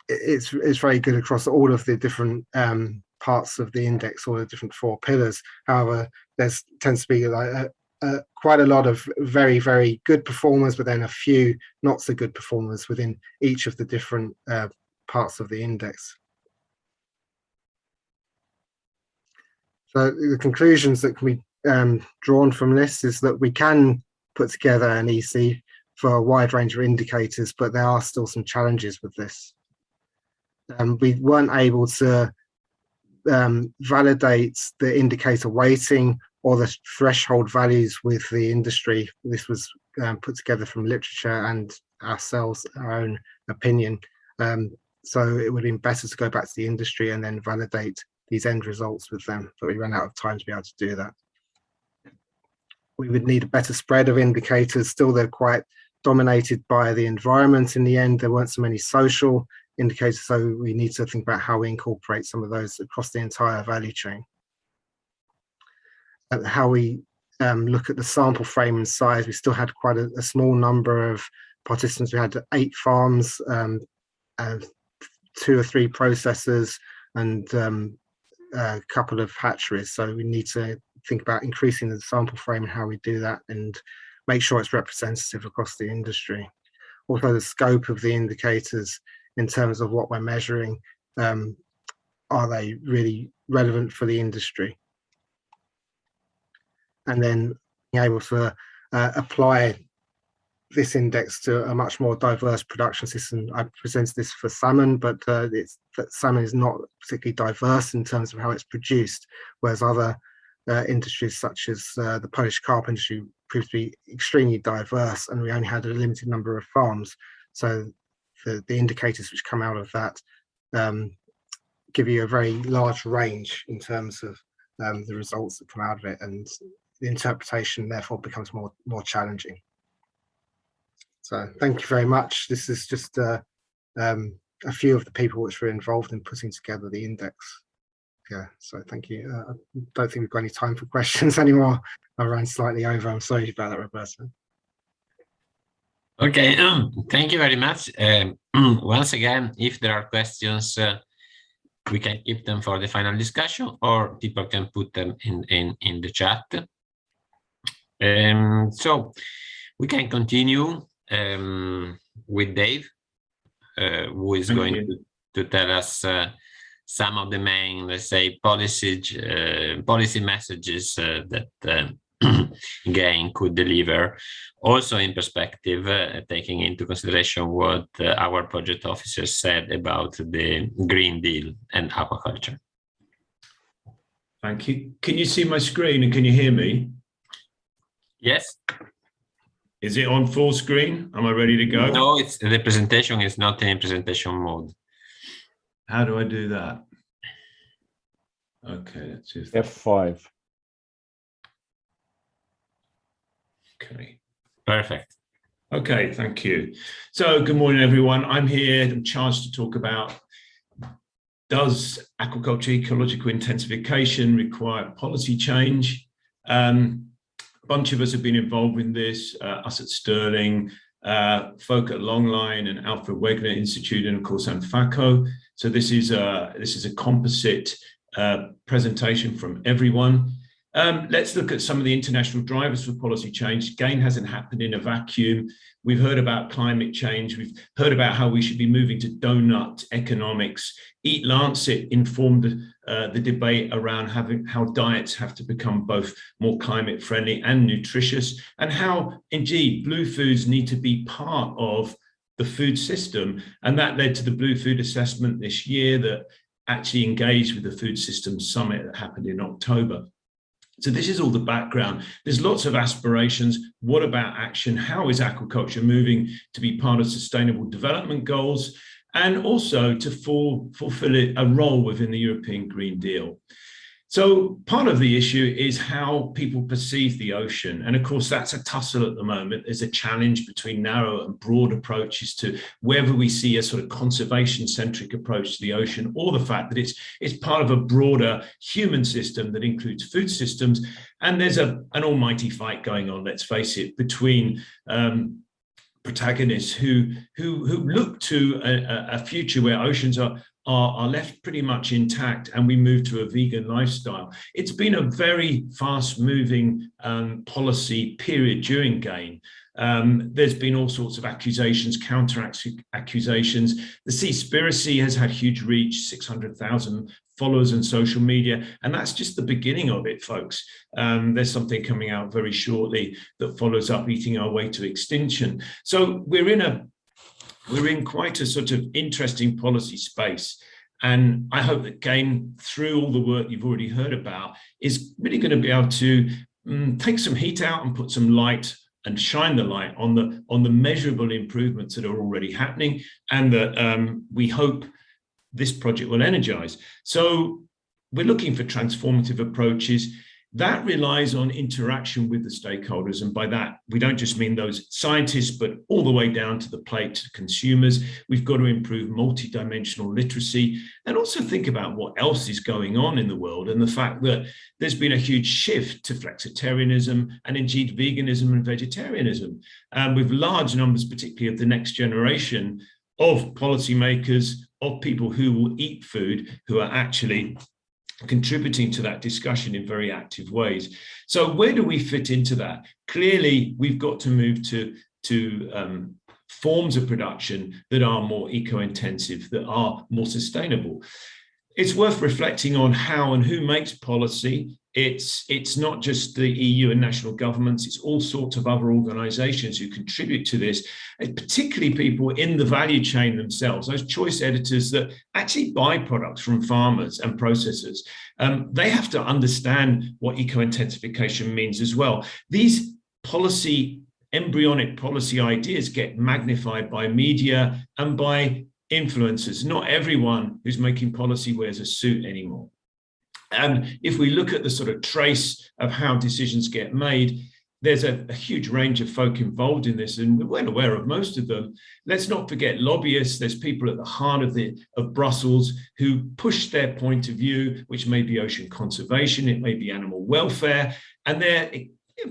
it's very good across all of the different parts of the index, all the different 4 pillars. However, there tends to be like quite a lot of very, very good performers, but then a few not so good performers within each of the different parts of the index. So the conclusions that can be drawn from this is that we can put together an EC for a wide range of indicators, but there are still some challenges with this. We weren't able to validate the indicator weighting or the threshold values with the industry. This was put together from literature and ourselves, our own opinion. So it would have been better to go back to the industry and then validate these end results with them, but we ran out of time to be able to do that. We would need a better spread of indicators. Still, they're quite dominated by the environment in the end. There weren't so many social indicators, so we need to think about how we incorporate some of those across the entire value chain. How we look at the sample frame and size, we still had quite a small number of participants. We had 8 farms, 2 or 3 processors, and a couple of hatcheries. So we need to think about increasing the sample frame and how we do that and make sure it's representative across the industry. Also, the scope of the indicators in terms of what we're measuring, are they really relevant for the industry? And then being able to apply this index to a much more diverse production system. I presented this for salmon, but salmon is not particularly diverse in terms of how it's produced, whereas other industries such as the Polish carp industry proved to be extremely diverse, and we only had a limited number of farms. So the indicators which come out of that give you a very large range in terms of the results that come out of it, and the interpretation therefore becomes more challenging. So thank you very much. This is just a few of the people which were involved in putting together the index. Yeah, so thank you. I don't think we've got any time for questions anymore. I ran slightly over. I'm sorry about that, Roberto. Okay, thank you very much. Once again, if there are questions, we can keep them for the final discussion, or people can put them in the chat. So we can continue with Dave, who is going to tell us some of the main, let's say, policy messages that GAIN could deliver, also in perspective, taking into consideration what our project officer said about the Green Deal and aquaculture. Thank you. Can you see my screen and can you hear me? Yes. Is it on full screen? Am I ready to go? No, it's the presentation is not in presentation mode. How do I do that? Okay, that's just F5. okay. Perfect. Okay, thank you. So good morning, everyone. I'm here. I'm charged to talk about, does aquaculture ecological intensification require policy change? A bunch of us have been involved in this, us at Stirling, folk at Longline and Alfred Wegener Institute, and of course ANFACO. So this is a composite presentation from everyone. Let's look at some of the international drivers for policy change. GAIN hasn't happened in a vacuum. We've heard about climate change. We've heard about how we should be moving to donut economics. Eat Lancet informed the debate around how diets have to become both more climate friendly and nutritious, and how indeed blue foods need to be part of the food system. And that led to the Blue Food Assessment this year that actually engaged with the Food Systems Summit that happened in October. So this is all the background. There's lots of aspirations. What about action? How is aquaculture moving to be part of sustainable development goals, and also to fulfill a role within the European Green Deal? So part of the issue is how people perceive the ocean. And of course, that's a tussle at the moment. There's a challenge between narrow and broad approaches to whether we see a sort of conservation-centric approach to the ocean, or the fact that it's part of a broader human system that includes food systems. And there's an almighty fight going on, let's face it, between protagonists who look to a future where oceans are left pretty much intact and we move to a vegan lifestyle. It's been a very fast-moving policy period during GAIN. There's been all sorts of accusations, counter-accusations. The Seaspiracy has had huge reach, 600,000 followers on social media, and that's just the beginning of it, folks. There's something coming out very shortly that follows up Eating Our Way to Extinction. So we're in quite a sort of interesting policy space. And I hope that GAIN, through all the work you've already heard about, is really going to be able to take some heat out and put some light and shine the light on the measurable improvements that are already happening, and that we hope this project will energize. So we're looking for transformative approaches. That relies on interaction with the stakeholders. And by that, we don't just mean those scientists, but all the way down to the plate to consumers. We've got to improve multidimensional literacy and also think about what else is going on in the world, and the fact that there's been a huge shift to flexitarianism and indeed veganism and vegetarianism, with large numbers, particularly of the next generation of policymakers, of people who will eat food, who are actually contributing to that discussion in very active ways. So where do we fit into that? Clearly, we've got to move to forms of production that are more eco-intensive, that are more sustainable. It's worth reflecting on how and who makes policy. It's not just the EU and national governments, it's all sorts of other organizations who contribute to this, and particularly people in the value chain themselves, those choice editors that actually buy products from farmers and processors. They have to understand what eco-intensification means as well. These embryonic policy ideas get magnified by media and by influencers. Not everyone who's making policy wears a suit anymore. And if we look at the sort of trace of how decisions get made, there's a huge range of folk involved in this, and we're well aware of most of them. Let's not forget lobbyists. There's people at the heart of Brussels who push their point of view, which may be ocean conservation, it may be animal welfare, and they're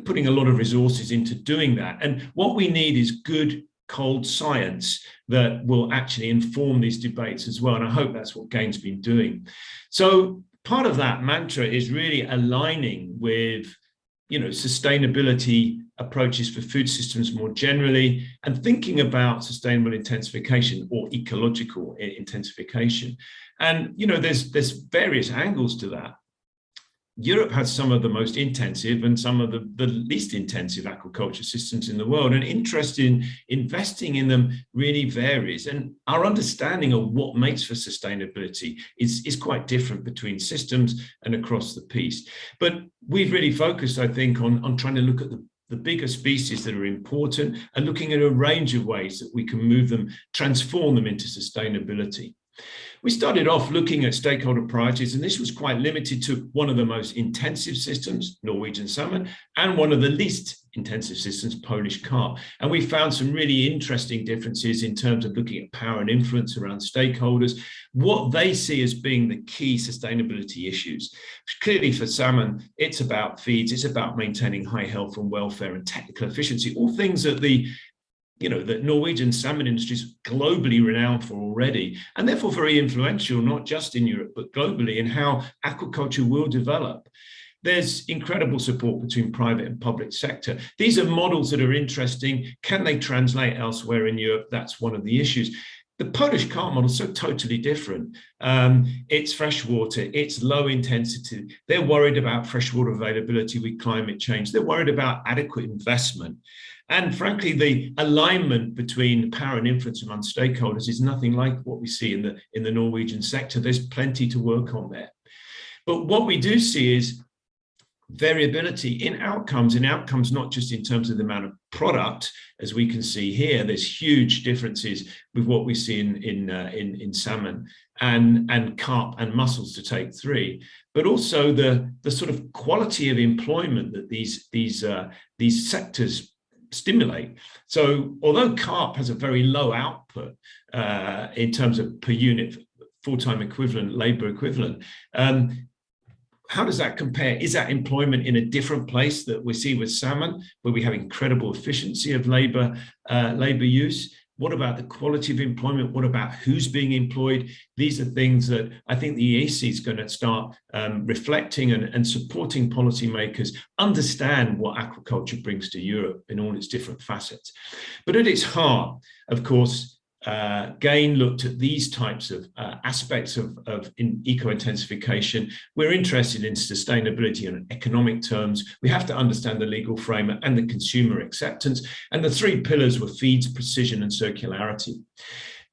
putting a lot of resources into doing that. And what we need is good, cold science that will actually inform these debates as well. And I hope that's what GAIN's been doing. So part of that mantra is really aligning with sustainability approaches for food systems more generally, and thinking about sustainable intensification or ecological intensification. And, there's various angles to that. Europe has some of the most intensive and some of the least intensive aquaculture systems in the world, and interest in investing in them really varies. And our understanding of what makes for sustainability is quite different between systems and across the piece. But we've really focused, I think, on trying to look at the bigger species that are important and looking at a range of ways that we can move them, transform them into sustainability. We started off looking at stakeholder priorities, and this was quite limited to one of the most intensive systems, Norwegian salmon, and one of the least intensive systems, Polish carp. And we found some really interesting differences in terms of looking at power and influence around stakeholders, what they see as being the key sustainability issues. Clearly for salmon, it's about feeds, it's about maintaining high health and welfare and technical efficiency, all things that the Norwegian salmon industry is globally renowned for already, and therefore very influential, not just in Europe, but globally in how aquaculture will develop. There's incredible support between private and public sector. These are models that are interesting. Can they translate elsewhere in Europe? That's one of the issues. The Polish carp model is so totally different. It's freshwater, it's low intensity. They're worried about freshwater availability with climate change. They're worried about adequate investment. And frankly, the alignment between power and influence among stakeholders is nothing like what we see in the Norwegian sector. There's plenty to work on there. But what we do see is variability in outcomes not just in terms of the amount of product, as we can see here. There's huge differences with what we see in salmon and carp and mussels, to take three, but also the sort of quality of employment that these sectors stimulate. So although carp has a very low output in terms of per unit full-time equivalent, labor equivalent, how does that compare? Is that employment in a different place that we see with salmon, where we have incredible efficiency of labor use? What about the quality of employment? What about who's being employed? These are things that I think the EAC is going to start reflecting and supporting policymakers understand what aquaculture brings to Europe in all its different facets. But at its heart, of course, GAIN looked at these types of aspects of eco-intensification. We're interested in sustainability in economic terms. We have to understand the legal framework and the consumer acceptance. And the three pillars were feeds, precision, and circularity.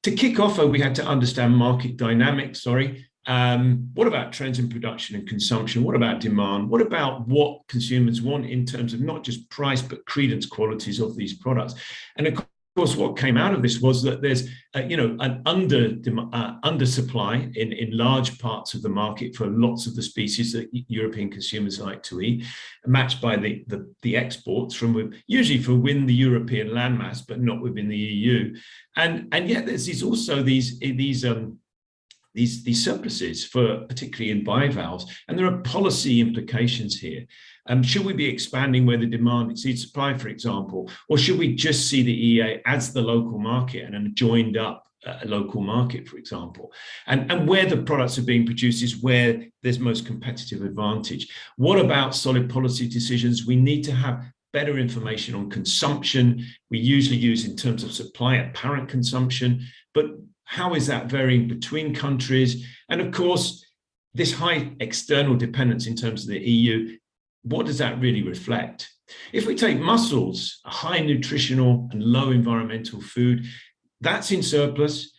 To kick off, we had to understand market dynamics, what about trends in production and consumption? What about demand? What about what consumers want in terms of not just price, but credence qualities of these products? And of course, what came out of this was that there's an undersupply in large parts of the market for lots of the species that European consumers like to eat, matched by the exports from usually for within the European landmass, but not within the EU. And yet there's also these surpluses, for particularly in bivalves, and there are policy implications here. Should we be expanding where the demand exceeds supply, for example, or should we just see the EEA as the local market and a joined up local market, for example? And where the products are being produced is where there's most competitive advantage. What about solid policy decisions? We need to have better information on consumption. We usually use in terms of supply apparent consumption, but how is that varying between countries? And of course, this high external dependence in terms of the EU, what does that really reflect? If we take mussels, a high nutritional and low environmental food, that's in surplus.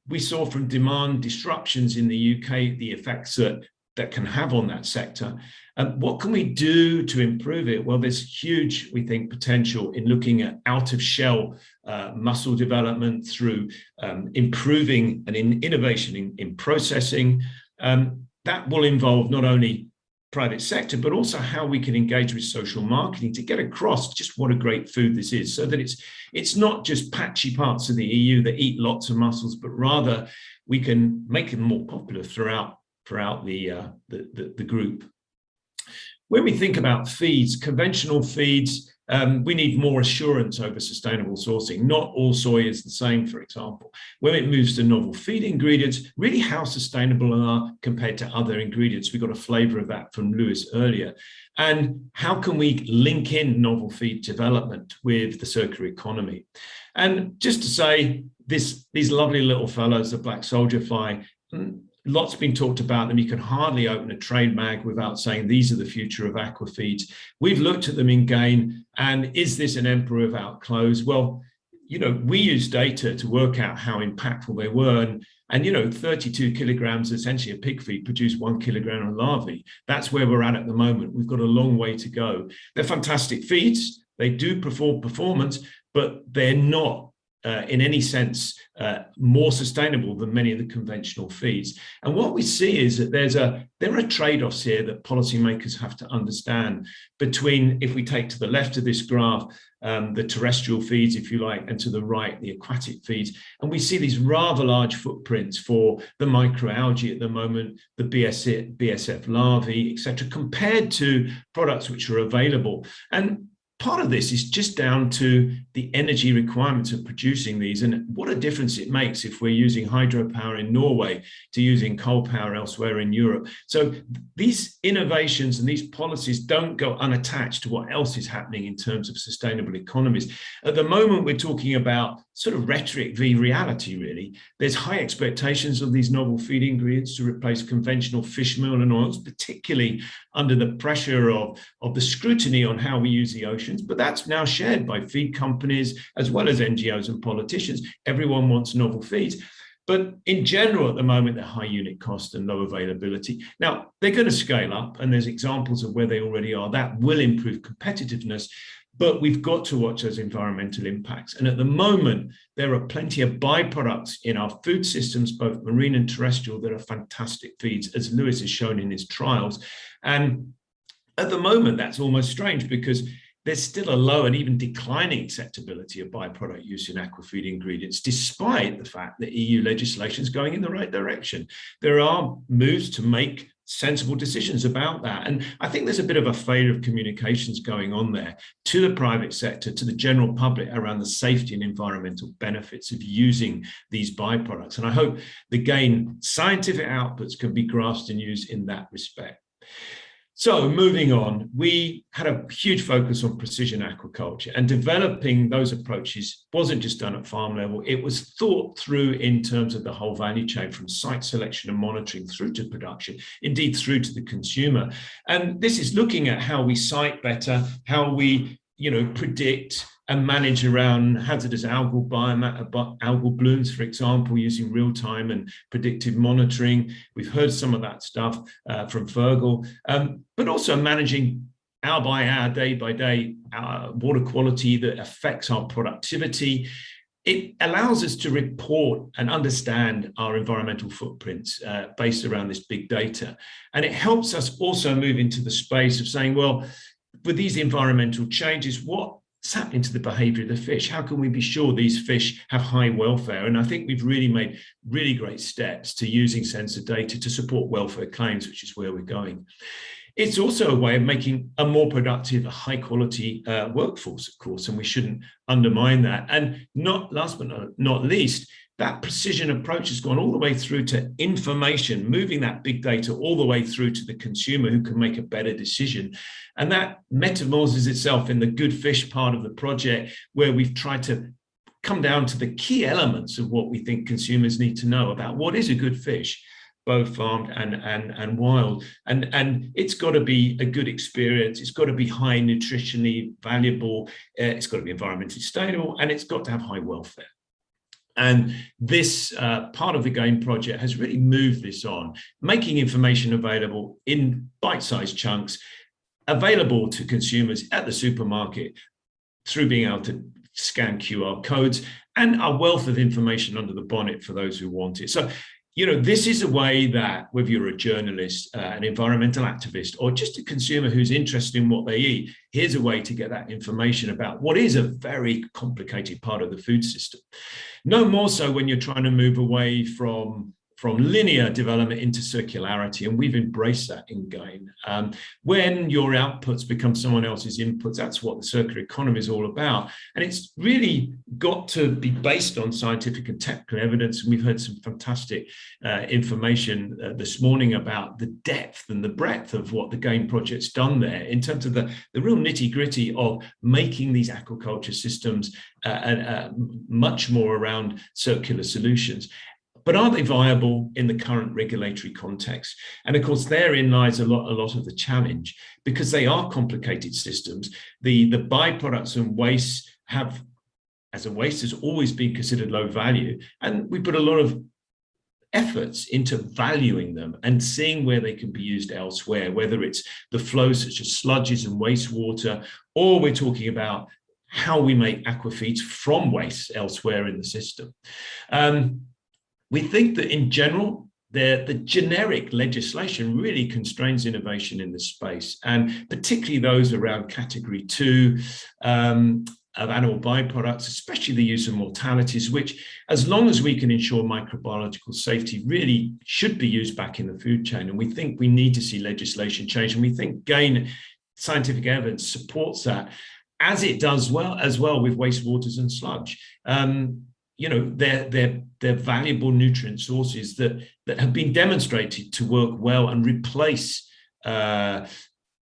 We saw from demand disruptions in the UK, the effects that can have on that sector. What can we do to improve it? Well, there's huge, we think, potential in looking at out-of-shell mussel development through improving and innovation in processing. That will involve not only private sector, but also how we can engage with social marketing to get across just what a great food this is, so that it's not just patchy parts of the EU that eat lots of mussels, but rather we can make them more popular throughout the group. When we think about feeds, conventional feeds, we need more assurance over sustainable sourcing. Not all soy is the same, for example. When it moves to novel feed ingredients, really how sustainable are compared to other ingredients. We got a flavor of that from Lewis earlier. And how can we link in novel feed development with the circular economy? And just to say, these lovely little fellows, the black soldier fly, lots been talked about them. You can hardly open a trade mag without saying these are the future of aquafeeds. We've looked at them in GAIN, and is this an emperor without clothes? Well, you know, we use data to work out how impactful they were. And you know, 32 kilograms, essentially a pig feed, produced 1 kilogram of larvae. That's where we're at the moment. We've got a long way to go. They're fantastic feeds. They do perform performance, but they're not in any sense more sustainable than many of the conventional feeds. And what we see is that there are trade-offs here that policymakers have to understand between, if we take to the left of this graph, the terrestrial feeds, if you like, and to the right, the aquatic feeds. And we see these rather large footprints for the microalgae at the moment, the BSF larvae, etc., compared to products which are available. And part of this is just down to the energy requirements of producing these, and what a difference it makes if we're using hydropower in Norway to using coal power elsewhere in Europe. So these innovations and these policies don't go unattached to what else is happening in terms of sustainable economies. At the moment, we're talking about sort of rhetoric v reality, really. There's high expectations of these novel feed ingredients to replace conventional fish meal and oils, particularly under the pressure of the scrutiny on how we use the oceans. But that's now shared by feed companies as well as NGOs and politicians. Everyone wants novel feeds. But in general, at the moment, they're high unit cost and low availability. Now, they're going to scale up, and there's examples of where they already are. That will improve competitiveness. But we've got to watch those environmental impacts. And at the moment, there are plenty of byproducts in our food systems, both marine and terrestrial, that are fantastic feeds, as Lewis has shown in his trials. And at the moment, that's almost strange because there's still a low and even declining acceptability of byproduct use in aquafeed ingredients, despite the fact that EU legislation is going in the right direction. There are moves to make sensible decisions about that. And I think there's a bit of a failure of communications going on there to the private sector, to the general public around the safety and environmental benefits of using these byproducts. And I hope the GAIN scientific outputs can be grasped and used in that respect. So moving on, we had a huge focus on precision aquaculture, and developing those approaches wasn't just done at farm level. It was thought through in terms of the whole value chain, from site selection and monitoring through to production, indeed through to the consumer. And this is looking at how we site better, how we predict and manage around hazardous algal algal blooms, for example, using real-time and predictive monitoring. We've heard some of that stuff from Fergal, but also managing hour by hour, day by day, water quality that affects our productivity. It allows us to report and understand our environmental footprints based around this big data. And it helps us also move into the space of saying, well, with these environmental changes, what's happening to the behavior of the fish? How can we be sure these fish have high welfare? And I think we've really made really great steps to using sensor data to support welfare claims, which is where we're going. It's also a way of making a more productive, high quality workforce, of course, and we shouldn't undermine that. And last but not least, that precision approach has gone all the way through to information, moving that big data all the way through to the consumer who can make a better decision. And that metamorphoses itself in the good fish part of the project, where we've tried to come down to the key elements of what we think consumers need to know about what is a good fish, both farmed and wild. And it's got to be a good experience. It's got to be high nutritionally valuable. It's got to be environmentally sustainable, and it's got to have high welfare. And this part of the GAIN project has really moved this on, making information available in bite-sized chunks, available to consumers at the supermarket through being able to scan QR codes, and a wealth of information under the bonnet for those who want it. So, this is a way that whether you're a journalist, an environmental activist, or just a consumer who's interested in what they eat, here's a way to get that information about what is a very complicated part of the food system. No more so when you're trying to move away from linear development into circularity, and we've embraced that in GAIN. When your outputs become someone else's inputs, that's what the circular economy is all about. And it's really got to be based on scientific and technical evidence. And we've heard some fantastic information this morning about the depth and the breadth of what the GAIN project's done there in terms of the real nitty-gritty of making these aquaculture systems much more around circular solutions. But are they viable in the current regulatory context? And of course, therein lies a lot of the challenge, because they are complicated systems. The byproducts and waste have, as a waste, has always been considered low value. And we put a lot of efforts into valuing them and seeing where they can be used elsewhere, whether it's the flows such as sludges and wastewater, or we're talking about how we make aquafeeds from waste elsewhere in the system. We think that in general, the generic legislation really constrains innovation in this space, and particularly those around category 2 of animal byproducts, especially the use of mortalities, which, as long as we can ensure microbiological safety, really should be used back in the food chain. And we think we need to see legislation change. And we think GAIN scientific evidence supports that, as it does as well with wastewaters and sludge. They're valuable nutrient sources that have been demonstrated to work well and replace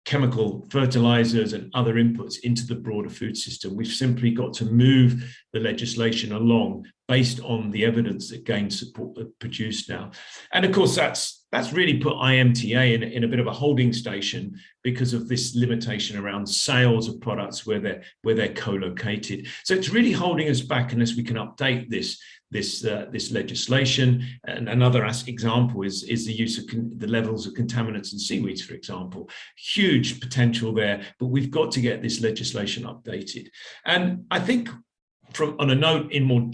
chemical fertilizers and other inputs into the broader food system. We've simply got to move the legislation along based on the evidence that GAIN support produced now. And of course, that's really put IMTA in a bit of a holding station because of this limitation around sales of products where they're co-located. So it's really holding us back unless we can update this legislation. And another example is the use of the levels of contaminants in seaweeds, for example. Huge potential there, but we've got to get this legislation updated. And I think, on a note in more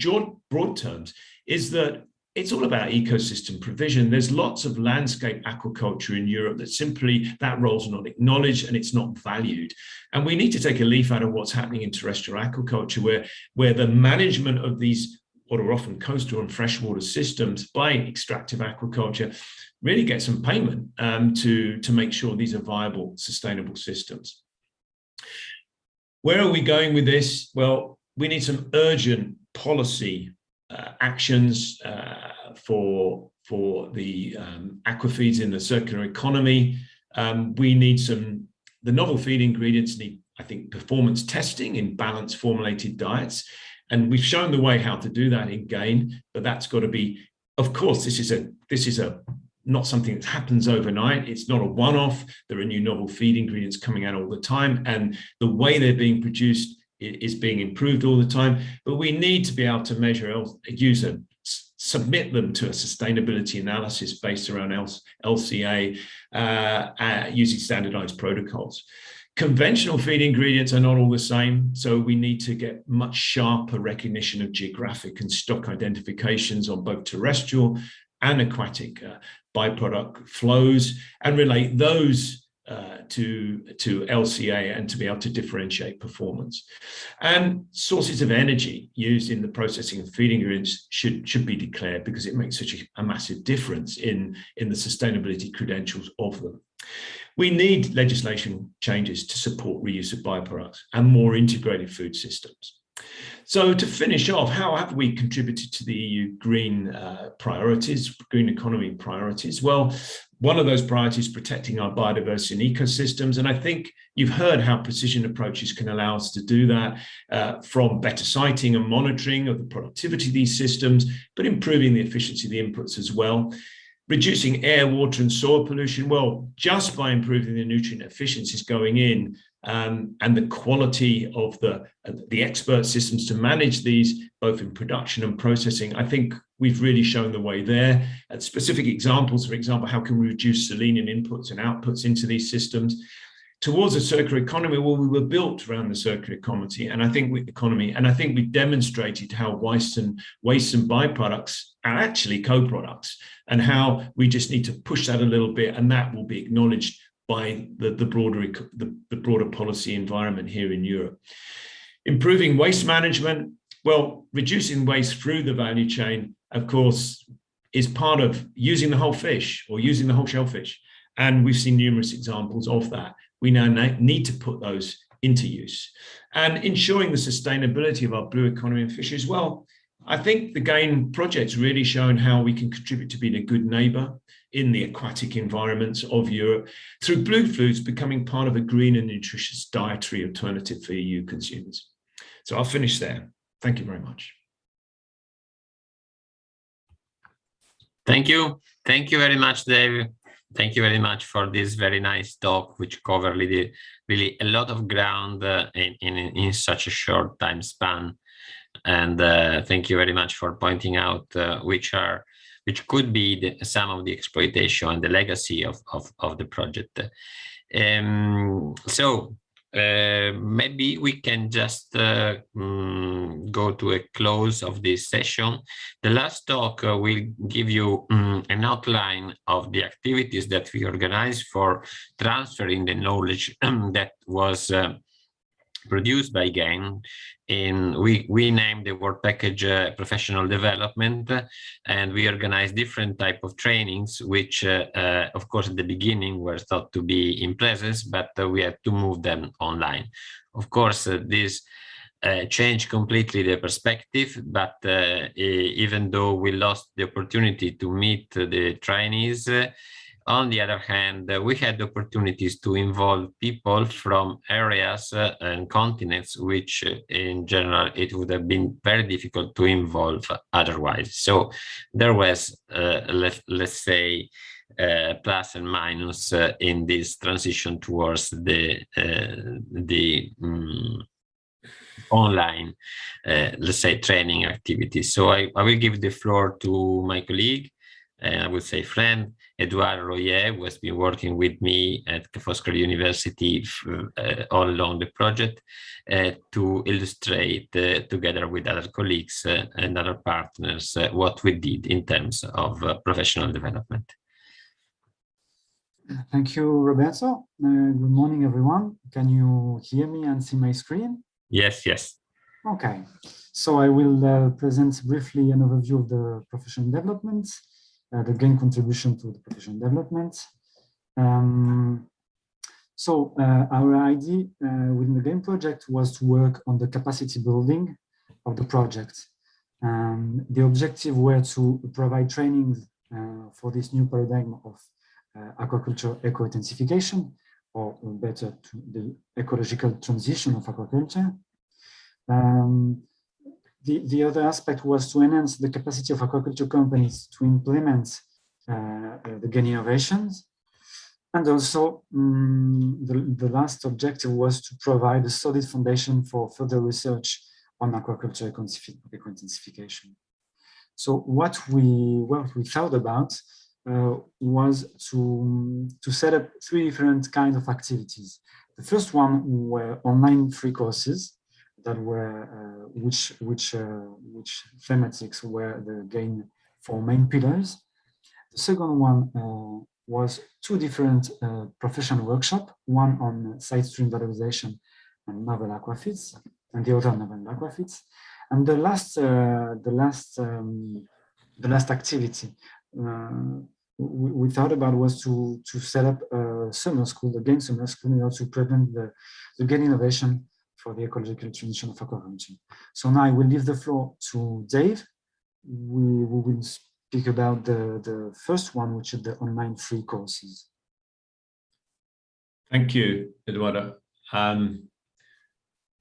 broad terms, is that it's all about ecosystem provision. There's lots of landscape aquaculture in Europe that simply, that role's not acknowledged and it's not valued. And we need to take a leaf out of what's happening in terrestrial aquaculture, where the management of these, what are often coastal and freshwater systems by extractive aquaculture, really get some payment to make sure these are viable, sustainable systems. Where are we going with this? Well, we need some urgent policy actions for the aquafeeds in the circular economy. We need the novel feed ingredients need, I think, performance testing in balanced formulated diets. And we've shown the way how to do that in GAIN, but that's got to be, of course, this is not something that happens overnight. It's not a one-off. There are new novel feed ingredients coming out all the time, and the way they're being produced is being improved all the time. But we need to be able to measure, submit them to a sustainability analysis based around LCA using standardized protocols. Conventional feed ingredients are not all the same, so we need to get much sharper recognition of geographic and stock identifications on both terrestrial and aquatic byproduct flows, and relate those to LCA, and to be able to differentiate performance. And sources of energy used in the processing of feed ingredients should be declared, because it makes such a massive difference in the sustainability credentials of them. We need legislation changes to support reuse of byproducts and more integrated food systems. So to finish off, how have we contributed to the EU green priorities, green economy priorities? Well, one of those priorities is protecting our biodiversity and ecosystems. And I think you've heard how precision approaches can allow us to do that, from better siting and monitoring of the productivity of these systems, but improving the efficiency of the inputs as well. Reducing air, water and soil pollution, well, just by improving the nutrient efficiencies going in, and the quality of the expert systems to manage these, both in production and processing. I think we've really shown the way there. Specific examples, for example, how can we reduce selenium inputs and outputs into these systems? towards a circular economy. Well, we were built around the circular economy, and I think we demonstrated how waste and byproducts are actually co-products, and how we just need to push that a little bit, and that will be acknowledged by the broader policy environment here in Europe. Improving waste management. Well, reducing waste through the value chain, of course, is part of using the whole fish or using the whole shellfish. And we've seen numerous examples of that. We now need to put those into use. And ensuring the sustainability of our blue economy and fisheries. Well, I think the GAIN project's really shown how we can contribute to being a good neighbour in the aquatic environments of Europe through blue foods becoming part of a green and nutritious dietary alternative for EU consumers. So I'll finish there. Thank you very much. Thank you. Thank you very much, Dave. Thank you very much for this very nice talk, which covered really a lot of ground in such a short time span. And thank you very much for pointing out which could be some of the exploitation and the legacy of the project. So maybe we can just go to a close of this session. The last talk will give you an outline of the activities that we organize for transferring the knowledge that was produced by GAIN. We named the work package professional development, and we organized different type of trainings, which of course at the beginning were thought to be in presence, but we had to move them online. Of course, this changed completely the perspective, but even though we lost the opportunity to meet the trainees, on the other hand, we had opportunities to involve people from areas and continents which in general it would have been very difficult to involve otherwise. So there was, let's say, plus and minus in this transition towards the online, let's say, training activities. So I will give the floor to my colleague, I would say friend, Edouard Royer, who has been working with me at Ca' Foscari University all along the project to illustrate, together with other colleagues and other partners, what we did in terms of professional development. Thank you, Roberto. Good morning, everyone. Can you hear me and see my screen? Yes, yes. Okay, so I will present briefly an overview of the professional development, the GAIN contribution to the professional development. Our idea within the GAIN project was to work on the capacity building of the project. The objective were to provide training for this new paradigm of aquaculture eco-intensification, or better, to the ecological transition of aquaculture. The other aspect was to enhance the capacity of aquaculture companies to implement the GAIN innovations. And also the last objective was to provide a solid foundation for further research on aquaculture eco-intensification. So what we thought about was to set up three different kinds of activities. The first one were online free courses that were which thematics were the GAIN four main pillars. The second one was two different professional workshops, one on side stream valorization and novel aquafeeds, and the other novel aquafeeds. And the last activity we thought about was to set up a summer school, the GAIN summer school, in order to prevent the GAIN innovation for the ecological transition of aquaculture. So now I will leave the floor to Dave. We will speak about the first one, which is the online free courses. Thank you, Eduardo.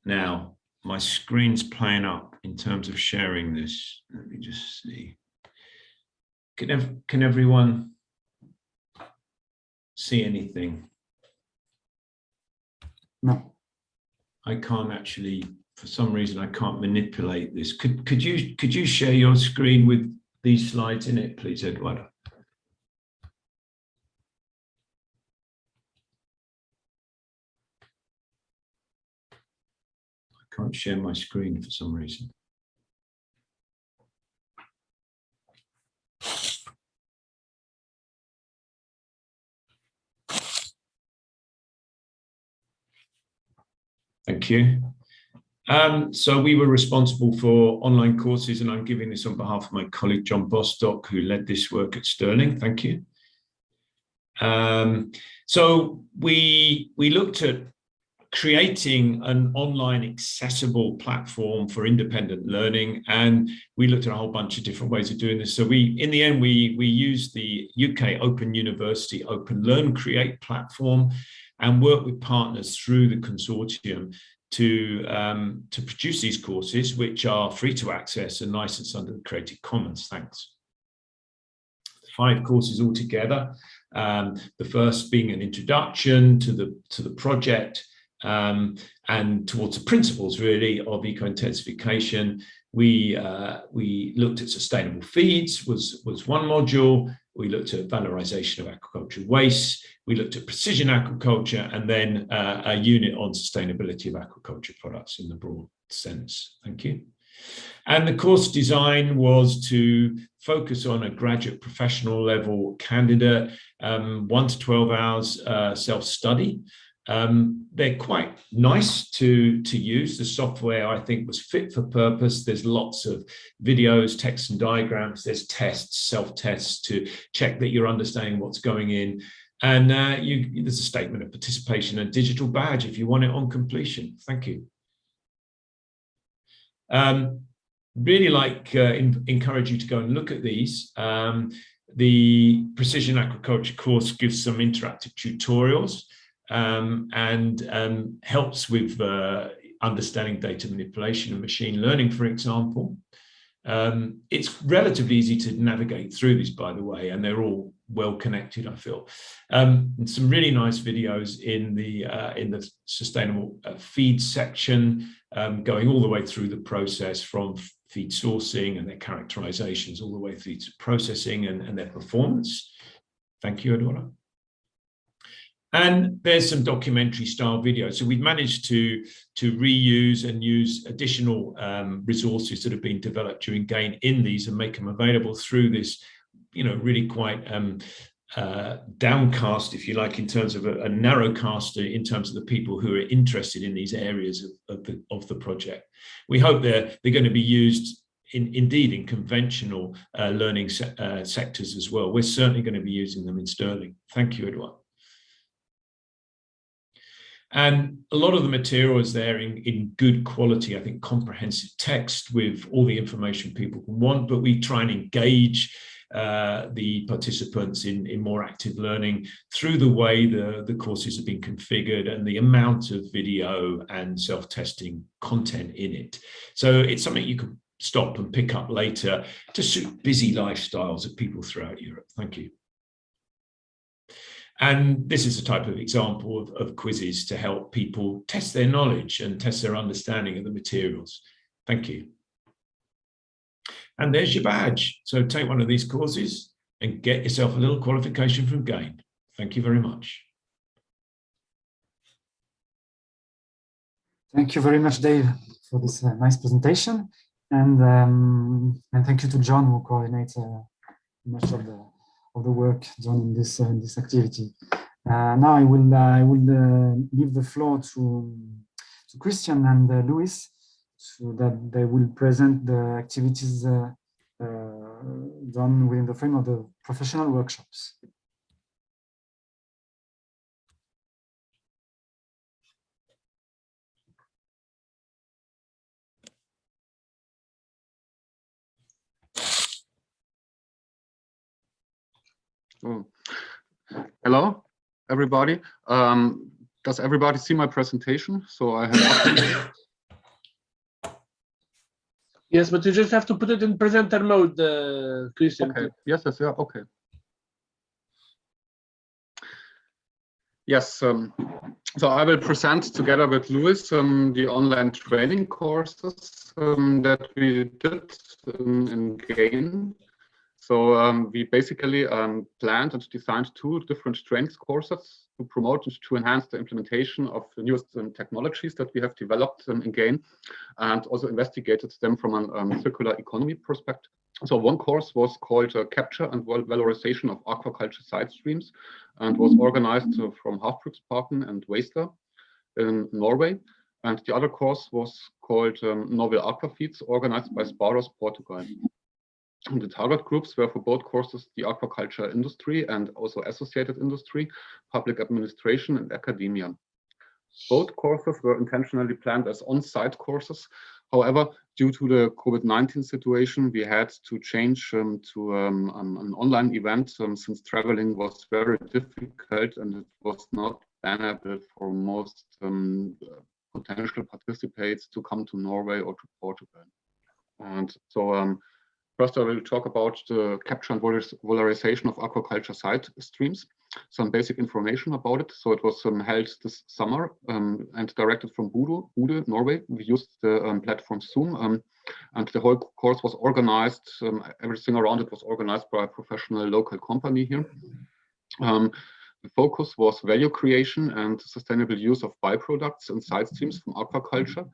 Now, my screen's playing up in terms of sharing this. Let me just see. Can everyone see anything? No. I can't actually, for some reason, I can't manipulate this. Could you share your screen with these slides in it, please, Eduardo? Can't share my screen for some reason. Thank you. So we were responsible for online courses, and I'm giving this on behalf of my colleague John Bostock, who led this work at Stirling. Thank you. So we looked at creating an online accessible platform for independent learning, and we looked at a whole bunch of different ways of doing this. So in the end, we used the UK Open University Open Learn Create platform and worked with partners through the consortium to produce these courses, which are free to access and licensed under the Creative Commons. Thanks. 5 courses altogether. The first being an introduction to the project, and towards the principles really of eco-intensification. We looked at sustainable feeds was one module. We looked at valorization of aquaculture waste. We looked at precision aquaculture, and then a unit on sustainability of aquaculture products in the broad sense. Thank you. And the course design was to focus on a graduate professional level candidate, 1 to 12 hours self-study. They're quite nice to use. The software, I think, was fit for purpose. There's lots of videos, text and diagrams. There's tests, self-tests to check that you're understanding what's going in. And there's a statement of participation and digital badge if you want it on completion. Thank you. Really encourage you to go and look at these. The Precision Aquaculture course gives some interactive tutorials and helps with understanding data manipulation and machine learning, for example. It's relatively easy to navigate through these, by the way, and they're all well connected, I feel. And some really nice videos in the sustainable feed section, going all the way through the process from feed sourcing and their characterizations all the way through to processing and their performance. Thank you, Eduardo. And there's some documentary style videos. So we've managed to reuse and use additional resources that have been developed during GAIN in these and make them available through this, really quite downcast, if you like, in terms of a narrow cast in terms of the people who are interested in these areas of the project. We hope they're going to be used indeed in conventional learning sectors as well. We're certainly going to be using them in Stirling. Thank you, Edouard. And a lot of the material is there in good quality, I think, comprehensive text with all the information people can want, but we try and engage the participants in more active learning through the way the courses have been configured and the amount of video and self-testing content in it. So it's something you can stop and pick up later to suit busy lifestyles of people throughout Europe. Thank you. And this is a type of example of quizzes to help people test their knowledge and test their understanding of the materials. Thank you. And there's your badge. So take one of these courses and get yourself a little qualification from GAIN. Thank you very much. Thank you very much, Dave, for this nice presentation. And thank you to John, who coordinates much of the work done in this activity. Now I will give the floor to Christian and Luis, so that they will present the activities done within the frame of the professional workshops. Oh. Hello, everybody. Does everybody see my presentation? So I have. Yes, but you just have to put it in presenter mode, Christian. Okay. Yes, yeah, okay. Yes, so I will present together with Luis the online training courses that we did in GAIN. So we basically planned and designed 2 different training courses to promote and to enhance the implementation of the newest technologies that we have developed in GAIN, and also investigated them from a circular economy perspective. So one course was called Capture and Valorization of Aquaculture Side Streams, and was organized from Havbruksparken and Waster in Norway. And the other course was called Novel Aquafeeds, organized by Sparos Portugal. And the target groups were for both courses the aquaculture industry and also associated industry, public administration, and academia. Both courses were intentionally planned as on-site courses. However, due to the COVID-19 situation, we had to change to an online event since traveling was very difficult and it was not beneficial for most potential participants to come to Norway or to Portugal. And so first, I will talk about the capture and valorization of aquaculture side streams, some basic information about it. So it was held this summer and directed from Bodø, Norway. We used the platform Zoom, and the whole course was organized, everything around it was organized by a professional local company here. The focus was value creation and sustainable use of byproducts and side streams from aquaculture.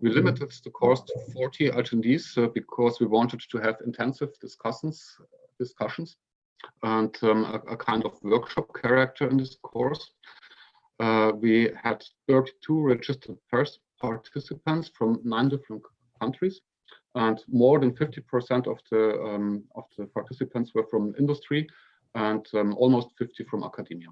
We limited the course to 40 attendees because we wanted to have intensive discussions and a kind of workshop character in this course. We had 32 registered participants from 9 different countries, and more than 50% of the participants were from industry, and almost 50 from academia.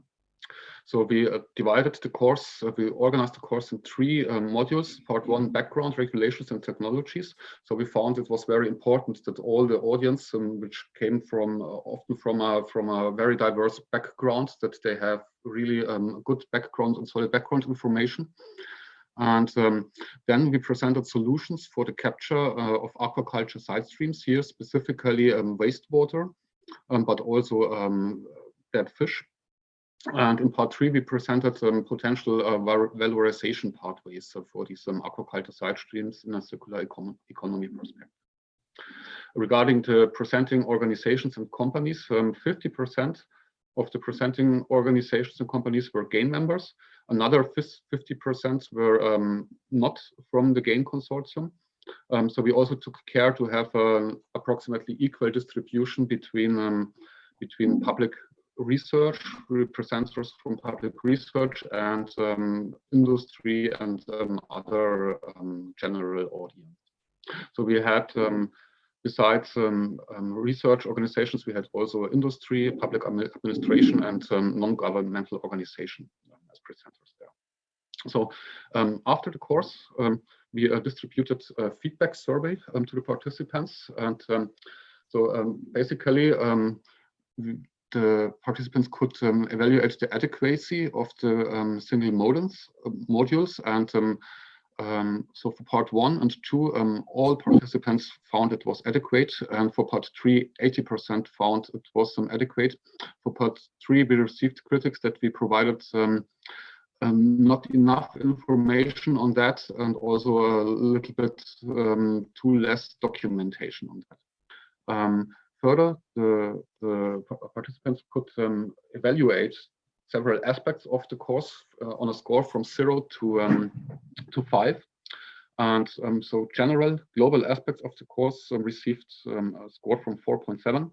So we divided the course, we organized the course in 3 modules. Part 1, background, regulations, and technologies. So we found it was very important that all the audience, which came from often from a very diverse background, that they have really good background and solid background information. And then we presented solutions for the capture of aquaculture side streams here, specifically wastewater, but also dead fish. And in part 3, we presented potential valorization pathways for these aquaculture side streams in a circular economy perspective. Regarding the presenting organizations and companies, 50% of the presenting organizations and companies were GAIN members. Another 50% were not from the GAIN consortium. So we also took care to have approximately equal distribution between public research, representatives from public research, and industry and other general audience. So we had, besides research organizations, we had also industry, public administration, and non-governmental organization as presenters there. So after the course, we distributed a feedback survey to the participants, and so basically the participants could evaluate the adequacy of the single modules, and so for part 1 and 2, all participants found it was adequate, and for part 3, 80% found it was adequate. For part 3, we received critics that we provided not enough information on that, and also a little bit too less documentation on that. Further, the participants could evaluate several aspects of the course on a score from 0 to 5. And so general global aspects of the course received a score from 4.7.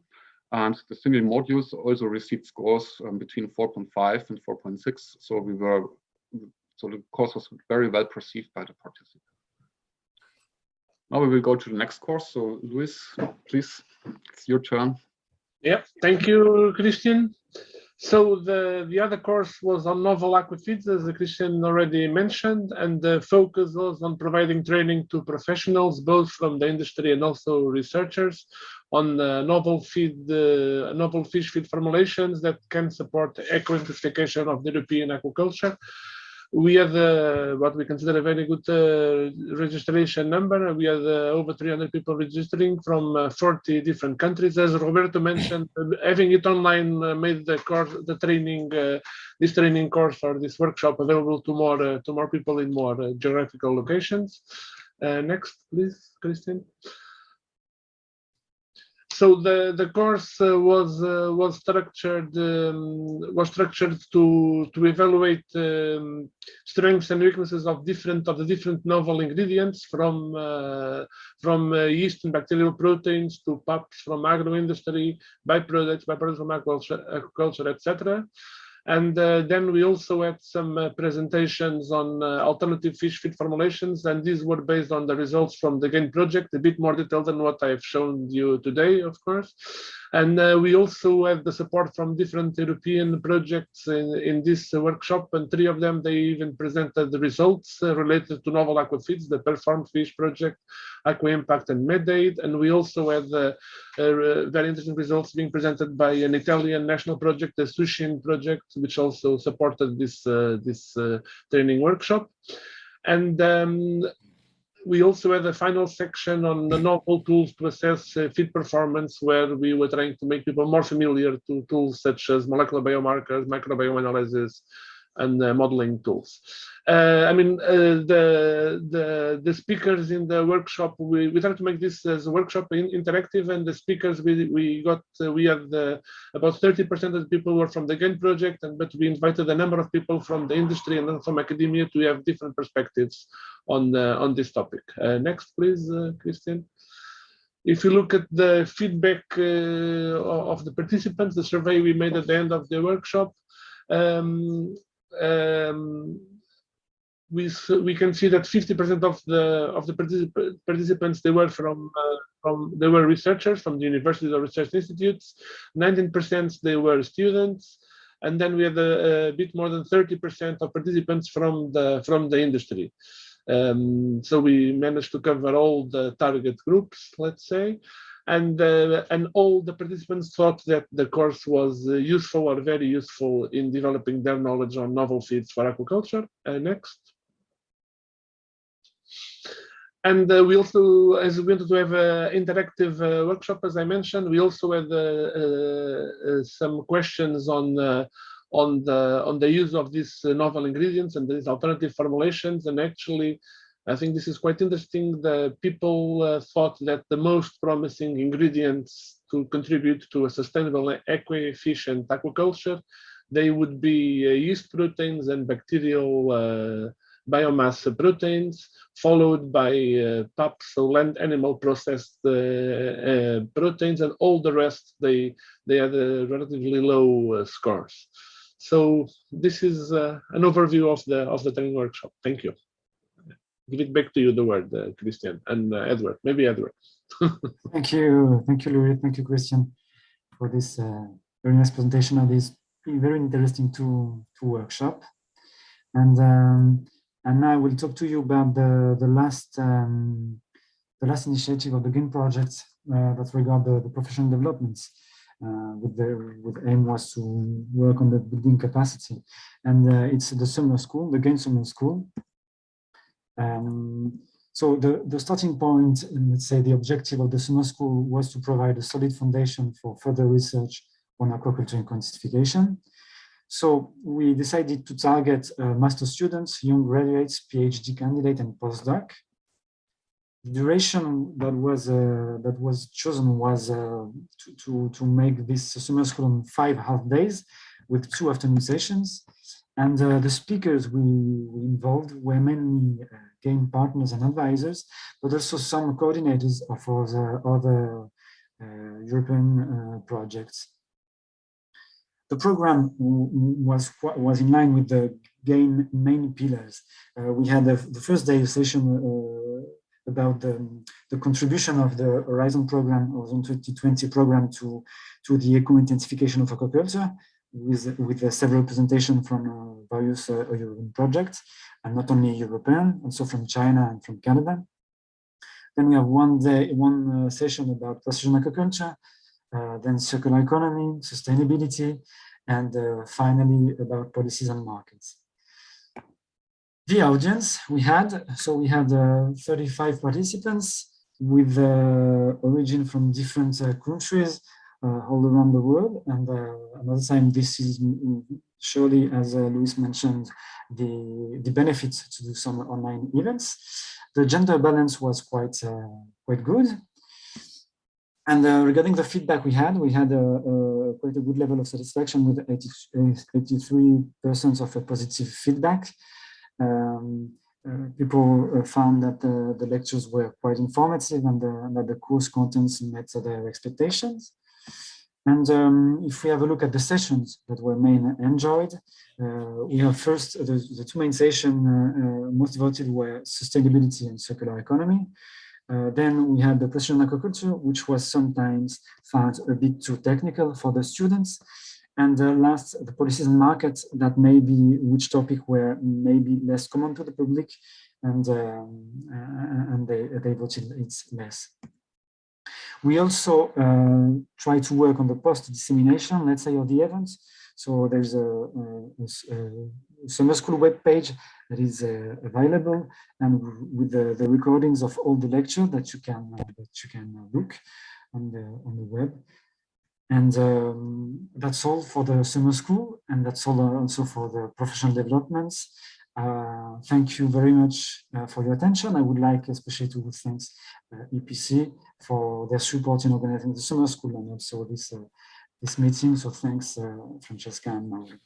And the single modules also received scores between 4.5 and 4.6. So the course was very well perceived by the participants. Now we will go to the next course. So Luis, please, it's your turn. Yeah, thank you, Christian. So the other course was on novel aquafeeds, as Christian already mentioned, and the focus was on providing training to professionals, both from the industry and also researchers, on novel fish feed formulations that can support eco-intensification of the European aquaculture. We had what we consider a very good registration number. We had over 300 people registering from 40 different countries. As Roberto mentioned, having it online made the course, this training course or this workshop available to more people in more geographical locations. Next, please, Christian. So the course was structured to evaluate strengths and weaknesses of the different novel ingredients from yeast and bacterial proteins to PAPs from agro industry, byproducts from agriculture, etc. And then we also had some presentations on alternative fish feed formulations, and these were based on the results from the GAIN project, a bit more detailed than what I've shown you today, of course. And we also have the support from different European projects in this workshop, and 3 of them, they even presented the results related to novel aquafeeds, the Perform Fish project, Aqua Impact, and MedAid. And we also had very interesting results being presented by an Italian national project, the Sushin project, which also supported this training workshop. And we also had a final section on the novel tools to assess feed performance, where we were trying to make people more familiar to tools such as molecular biomarkers, microbiome analysis, and modeling tools. The speakers in the workshop, we tried to make this as a workshop interactive, and the speakers we had about 30% of the people were from the GAIN project, but we invited a number of people from the industry and from academia to have different perspectives on this topic. Next, please, Christian. If you look at the feedback of the participants, the survey we made at the end of the workshop, we can see that 50% of the participants, they were researchers from the universities or research institutes, 19% they were students, and then we had a bit more than 30% of participants from the industry. So we managed to cover all the target groups, let's say, and all the participants thought that the course was useful or very useful in developing their knowledge on novel feeds for aquaculture. Next. And we also, as we wanted to have an interactive workshop, as I mentioned, we also had some questions on the use of these novel ingredients and these alternative formulations. And actually, I think this is quite interesting. The people thought that the most promising ingredients to contribute to a sustainable, eco-efficient aquaculture, they would be yeast proteins and bacterial biomass proteins, followed by PAPs, so land animal processed proteins, and all the rest, they had relatively low scores. So this is an overview of the training workshop. Thank you. Give it back to you, the word, Christian, and Edward, maybe Edward. Thank you, Louis. Thank you, Christian, for this very nice presentation of this very interesting two workshop. And now I will talk to you about the last initiative of the GAIN project that regard the professional developments. With aim was to work on the building capacity, and it's the summer school, the GAIN summer school. So the starting point, let's say the objective of the summer school was to provide a solid foundation for further research on aquaculture and quantification. So we decided to target master students, young graduates, PhD candidate, and postdoc. The duration that was chosen was to make this summer school on 5 half days with 2 afternoon sessions. And the speakers we involved were mainly GAIN partners and advisors, but also some coordinators of other European projects. The program was in line with the GAIN main pillars. We had the first day session about the contribution of the Horizon program, Horizon 2020 program to the eco-intensification of aquaculture, with several presentations from various European projects, and not only European, also from China and from Canada. Then we have one session about precision aquaculture, then circular economy, sustainability, and finally about policies and markets. The audience we had 35 participants with origin from different countries all around the world. And another time, this is surely, as Luis mentioned, the benefits to do some online events. The gender balance was quite good. And regarding the feedback we had quite a good level of satisfaction with 83% of a positive feedback. People found that the lectures were quite informative and that the course contents met their expectations. And if we have a look at the sessions that were mainly enjoyed, we have first the two main sessions most devoted were sustainability and circular economy. Then we had the precision agriculture, which was sometimes found a bit too technical for the students. And last, the policies and markets, that may be which topic were maybe less common to the public, and they voted it less. We also try to work on the post-dissemination, let's say, of the events. So there's a summer school webpage that is available, and with the recordings of all the lectures that you can look on the web. And that's all for the summer school, and that's all also for the professional developments. Thank you very much for your attention. I would like especially to thank EPC for their support in organizing the summer school and also this meeting. So thanks, Francesca and Mauro.